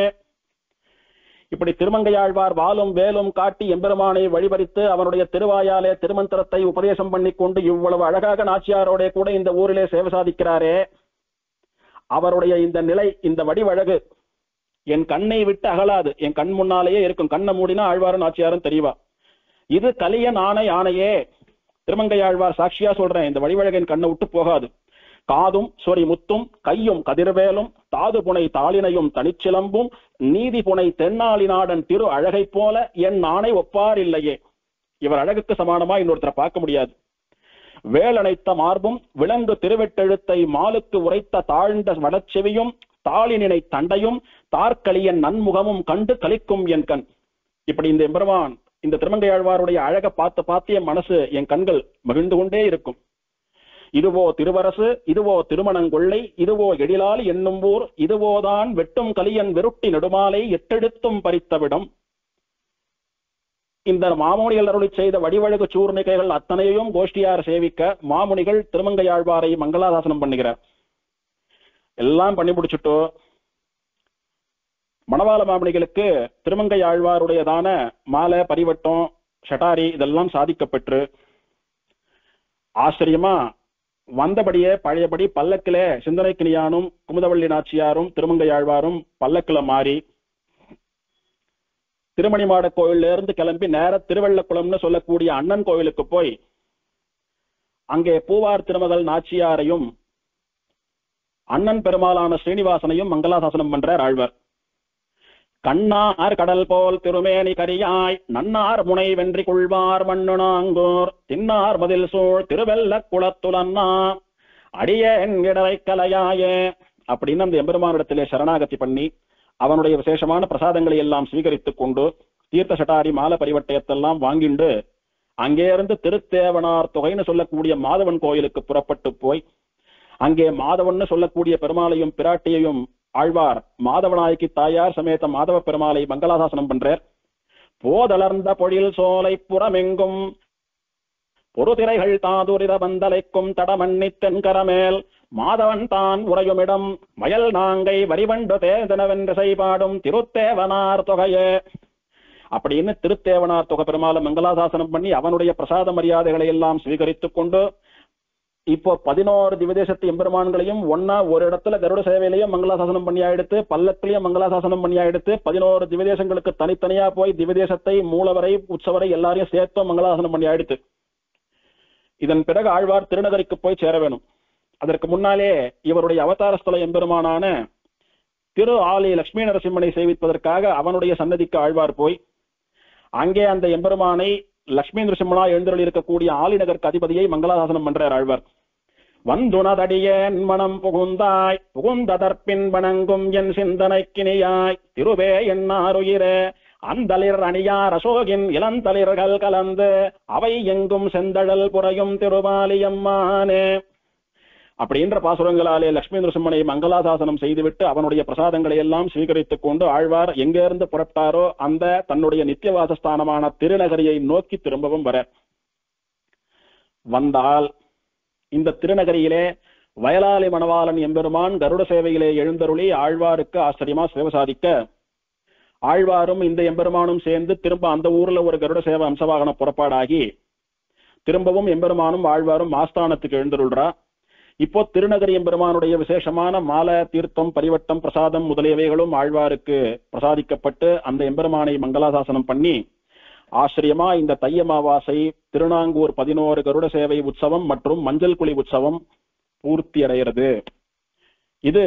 Speaker 1: இப்படி திருமங்கையாழ்வார் வாலும் வேலும் காட்டி எம்பெருமானை வழிபறித்து அவனுடைய திருவாயாலே திருமந்திரத்தை உபதேசம் பண்ணி கொண்டு இவ்வளவு அழகாக நாச்சியாரோட கூட இந்த ஊரிலே சேவை சாதிக்கிறாரே, அவருடைய இந்த நிலை, இந்த வடிவழகு என் கண்ணை விட்டு அகலாது, என் கண் முன்னாலேயே இருக்கும். கண்ணை மூடினா ஆழ்வாரும் நாச்சியாரும் தெரியவா. இது கலியன் ஆணை ஆணையே. திருமங்கையாழ்வார் சாட்சியா சொல்றேன், இந்த வடிவழகின் கண்ணை விட்டு போகாது. காதும் சொறி முத்தும் கையும் கதிர்வேலும் தாது புனை தாளினையும் தனிச்சிலம்பும் நீதி புனை தென்னாளி நாடன் திரு அழகை போல என் ஆணை ஒப்பார் இல்லையே. இவர் அழகுக்கு சமானமா இன்னொருத்தரை பார்க்க முடியாது. வேலனைத்த மார்பும் விலங்கு திருவெட்டெழுத்தை மாலுக்கு உரைத்த தாழ்ந்த வடச்செவியும் தாளினை தண்டையும் தார்கலியன் நன்முகமும் கண்டு கலிக்கும் என் கண். இப்படி இந்த எம்பெருமான் இந்த திருமங்கையாழ்வாருடைய அழக பார்த்து பார்த்து என் மனசு, என் கண்கள் மகிழ்ந்து கொண்டே இருக்கும். இதுவோ திருவரசு, இதுவோ திருமணங்கொள்ளை, இதுவோ எழிலால் என்னும் ஊர், இதுவோதான் வெட்டும் கலியன் வெருட்டி நெடுமாலை எட்டெடுத்தும் பறித்தவிடம். இந்த மாமுனிகள் அருளி செய்த வடிவழகு சூர்ணிகைகள் அத்தனையும் கோஷ்டியார் சேவிக்க மாமுனிகள் திருமங்கையாழ்வாரை மங்களாசாசனம் பண்ணுகிறார். எல்லாம் பண்ணி முடிச்சுட்டோ மணவாள மாமுனிகளுக்கு திருமங்கையாழ்வாருடையதான மாலை பரிவட்டம் ஷட்டாரி இதெல்லாம் சாதிக்கப்பெற்று ஆச்சரியமா வந்தபடியே பழையபடி பல்லக்கிலே சிந்தனைக்கினியானும் குமுதவள்ளி நாச்சியாரும் திருமங்கையாழ்வாரும் பல்லக்கில மாறி திருமணிமாட கோயில்ல இருந்து கிளம்பி நேர திருவள்ளக்குளம்னு சொல்லக்கூடிய அண்ணன் கோயிலுக்கு போய் அங்கே பூவார் திருமகள் நாச்சியாரையும் அண்ணன் பெருமாளான ஸ்ரீனிவாசனையும் மங்களாசாசனம் பண்றார் ஆழ்வார். கண்ணார் கடல் போல் திருமேனி கரியாய் நன்னார் முனை வென்றி கொள்வார் மண்ணுணாங்கோர் தின்னார் மதில் சூழ் திருவெல்ல குளத்துலன்னா அடியேன் இடரை கலையாயே அப்படின்னு அந்த எம்பெருமானிடத்திலே சரணாகதி பண்ணி அவனுடைய விசேஷமான பிரசாதங்களை எல்லாம் ஸ்வீகரித்துக் கொண்டு தீர்த்த சட்டாரி மால பரிவட்டயத்தெல்லாம் வாங்கிண்டு அங்கே இருந்து திருத்தேவனார் தொகைன்னு சொல்லக்கூடிய மாதவன் கோயிலுக்கு புறப்பட்டு போய் அங்கே மாதவன் சொல்லக்கூடிய பெருமாளையும் பிராட்டியையும் ஆழ்வார் மாதவநாயகி தாயார் சமேத மாதவ பெருமாளை மங்களாசாசனம் பண்றார். போதளர்ந்த பொழில் சோலை புறமெங்கும் பொறுதிரைகள் தாதுரித பந்தலைக்கும் தடமண்ணி தென்கரமேல் மாதவன் தான் உறையுமிடம் வயல் நாங்கை வரிவண்டு தேர்ந்தனவென்று செய்பாடும் திருத்தேவனார் தொகையே அப்படின்னு திருத்தேவனார் தொகை பெருமாளை மங்களாசாசனம் பண்ணி அவனுடைய பிரசாத மரியாதைகளை எல்லாம் ஸ்வீகரித்துக் கொண்டு இப்போ 11 திவ்யதேசத்து எம்பெருமான்களையும் ஒன்னா ஒரு இடத்துல கருட சேவையிலையும் மங்களாசாசனம் பண்ணியா எடுத்து பல்லக்கிலையும் மங்களாசாசனம் பண்ணியா எடுத்து 11 திவ்யதேசங்களுக்கு தனித்தனியா போய் திவ்யதேசத்தை மூலவரை உற்சவரை எல்லாரையும் சேர்த்தும் மங்களாசாசனம் பண்ணியா எடுத்து இதன் பிறகு ஆழ்வார் திருநகரிக்கு போய் சேர வேணும். அதற்கு முன்னாலே இவருடைய அவதார ஸ்தல எம்பெருமானான திரு ஆலி லட்சுமி நரசிம்மனை சேவிப்பதற்காக அவனுடைய சன்னதிக்கு ஆழ்வார் போய் அங்கே அந்த எம்பெருமானை லட்சுமி நரசிம்மனா எழுந்தருள் இருக்கக்கூடிய ஆலிநகருக்கு அதிபதியை மங்களாசாசனம் பண்றார் ஆழ்வார். வந்துணதடியேன் மனம் புகுந்தாய் புகுந்ததற்பின் வணங்கும் என் சிந்தனைக்கினியாய் திருவே என்னாருயிரே அந்தளிர் அணியார் அசோகின் இளந்தளிர்கள் கலந்து அவை எங்கும் செந்தழல் புறையும் திருமாலியம்மானே அப்படின்ற பாசுரங்களாலே லட்சுமி நரசிம்மனை மங்களாசாசனம் செய்துவிட்டு அவனுடைய பிரசாதங்களை எல்லாம் ஸ்வீகரித்துக் கொண்டு ஆழ்வார் எங்கிருந்து புறப்பட்டாரோ அந்த தன்னுடைய நித்தியவாசஸ்தானமான திருநகரியை நோக்கி திரும்பவும் வர வந்தால் இந்த திருநகரியிலே வயலாளி மணவாளன் எம்பெருமான் கருட சேவையிலே எழுந்தருளி ஆழ்வாருக்கு ஆச்சரியமா சேவை சாதிக்க ஆழ்வாரும் இந்த எம்பெருமானும் சேர்ந்து திரும்ப அந்த ஊர்ல ஒரு கருட சேவை அம்சவாகன புறப்பாடாகி திரும்பவும் எம்பெருமானும் ஆழ்வாரும் ஆஸ்தானத்துக்கு எழுந்தருள்றா. இப்போ திருநகரி எம்பெருமானுடைய விசேஷமான மால தீர்த்தம் பரிவட்டம் பிரசாதம் முதலியவைகளும் ஆழ்வாருக்கு பிரசாதிக்கப்பட்டு அந்த எம்பெருமானை மங்களாசாசனம் பண்ணி ஆச்சரியமா இந்த தையமாவாசை திருநாங்கூர் 11 கருட சேவை உற்சவம் மற்றும் மஞ்சள் குழி உற்சவம் பூர்த்தி அடைகிறது. இது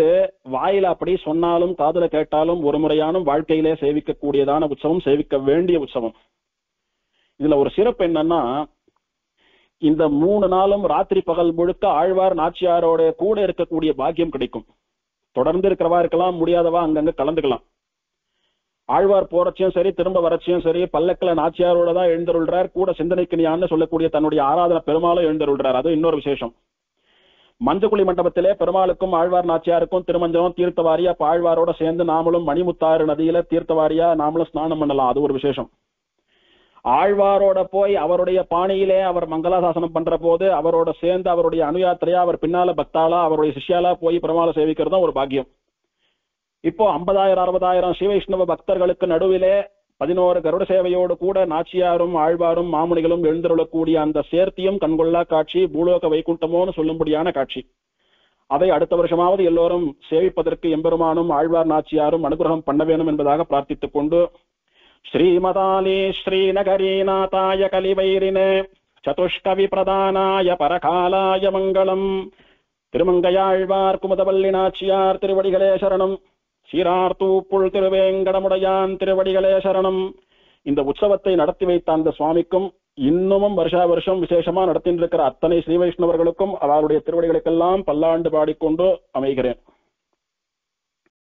Speaker 1: வாயில அப்படி சொன்னாலும் காதுல கேட்டாலும் ஒரு முறையானும் வாழ்க்கையிலே சேவிக்கக்கூடியதான உற்சவம், சேவிக்க வேண்டிய உற்சவம். இதுல ஒரு சிறப்பு என்னன்னா இந்த 3 நாளும் ராத்திரி பகல் முழுக்க ஆழ்வார் நாச்சியாரோட கூட இருக்கக்கூடிய பாக்கியம் கிடைக்கும். தொடர்ந்து இருக்கிறவா இருக்கலாம், முடியாதவா அங்கங்க கலந்துக்கலாம். ஆழ்வார் போறச்சியும் சரி திரும்ப வரச்சியும் சரி பல்லக்கில நாச்சியாரோட தான் எழுந்தருள்றார். கூட சிந்தனைக்கினியான்னு சொல்லக்கூடிய தன்னுடைய ஆராதனை பெருமாளும் எழுந்தருள்றார். அது இன்னொரு விசேஷம். மஞ்சக்குழி மண்டபத்திலே பெருமாளுக்கும் ஆழ்வார் நாச்சியாருக்கும் திருமஞ்சனம் தீர்த்தவாரியா ஆழ்வாரோட சேர்ந்து நாமளும் மணிமுத்தாறு நதியில தீர்த்தவாரியா நாமளும் ஸ்நானம் பண்ணலாம். அது ஒரு விசேஷம். ஆழ்வாரோட போய் அவருடைய பாணியிலே அவர் மங்களாசாசனம் பண்ற போது அவரோட சேர்ந்து அவருடைய அனுயாத்திரையா அவர் பின்னால பக்தாலா அவருடைய சிஷ்யாலா போய் பெருமாளை சேவிக்கிறதும் ஒரு பாக்கியம். இப்போ 50,000-60,000 ஸ்ரீவைஷ்ணவ பக்தர்களுக்கு நடுவிலே 11 கருட சேவையோடு கூட நாச்சியாரும் ஆழ்வாரும் மாமுனிகளும் எழுந்தருளக்கூடிய அந்த சேர்த்தியும் கண்கொள்ளா காட்சி, பூலோக வைகுண்டமோன்னு சொல்லும்படியான காட்சி. அதை அடுத்த வருஷமாவது எல்லோரும் சேவிப்பதற்கு எம்பெருமானும் ஆழ்வார் நாச்சியாரும் அனுகிரகம் பண்ண வேணும் என்பதாக பிரார்த்தித்துக் கொண்டு ஸ்ரீமதாலி ஸ்ரீநகரீநாதாய கலிவைரினே சதுஷ்கவி பிரதானாய பரகாலாய மங்களம். திருமங்கையாழ்வார் குமுதவல்லி நாச்சியார் திருவடிகளே சரணம். சீரார்த்தூப்புள் திருவேங்கடமுடையான் திருவடிகளே சரணம். இந்த உற்சவத்தை நடத்தி வைத்த அந்த சுவாமிக்கும் இன்னமும் வருஷா வருஷம் விசேஷமா நடத்தின்றிருக்கிற அத்தனை ஸ்ரீ வைஷ்ணவர்களுக்கும் அவருடைய திருவடிகளுக்கெல்லாம் பல்லாண்டு பாடிக்கொண்டு அமைகிறேன்.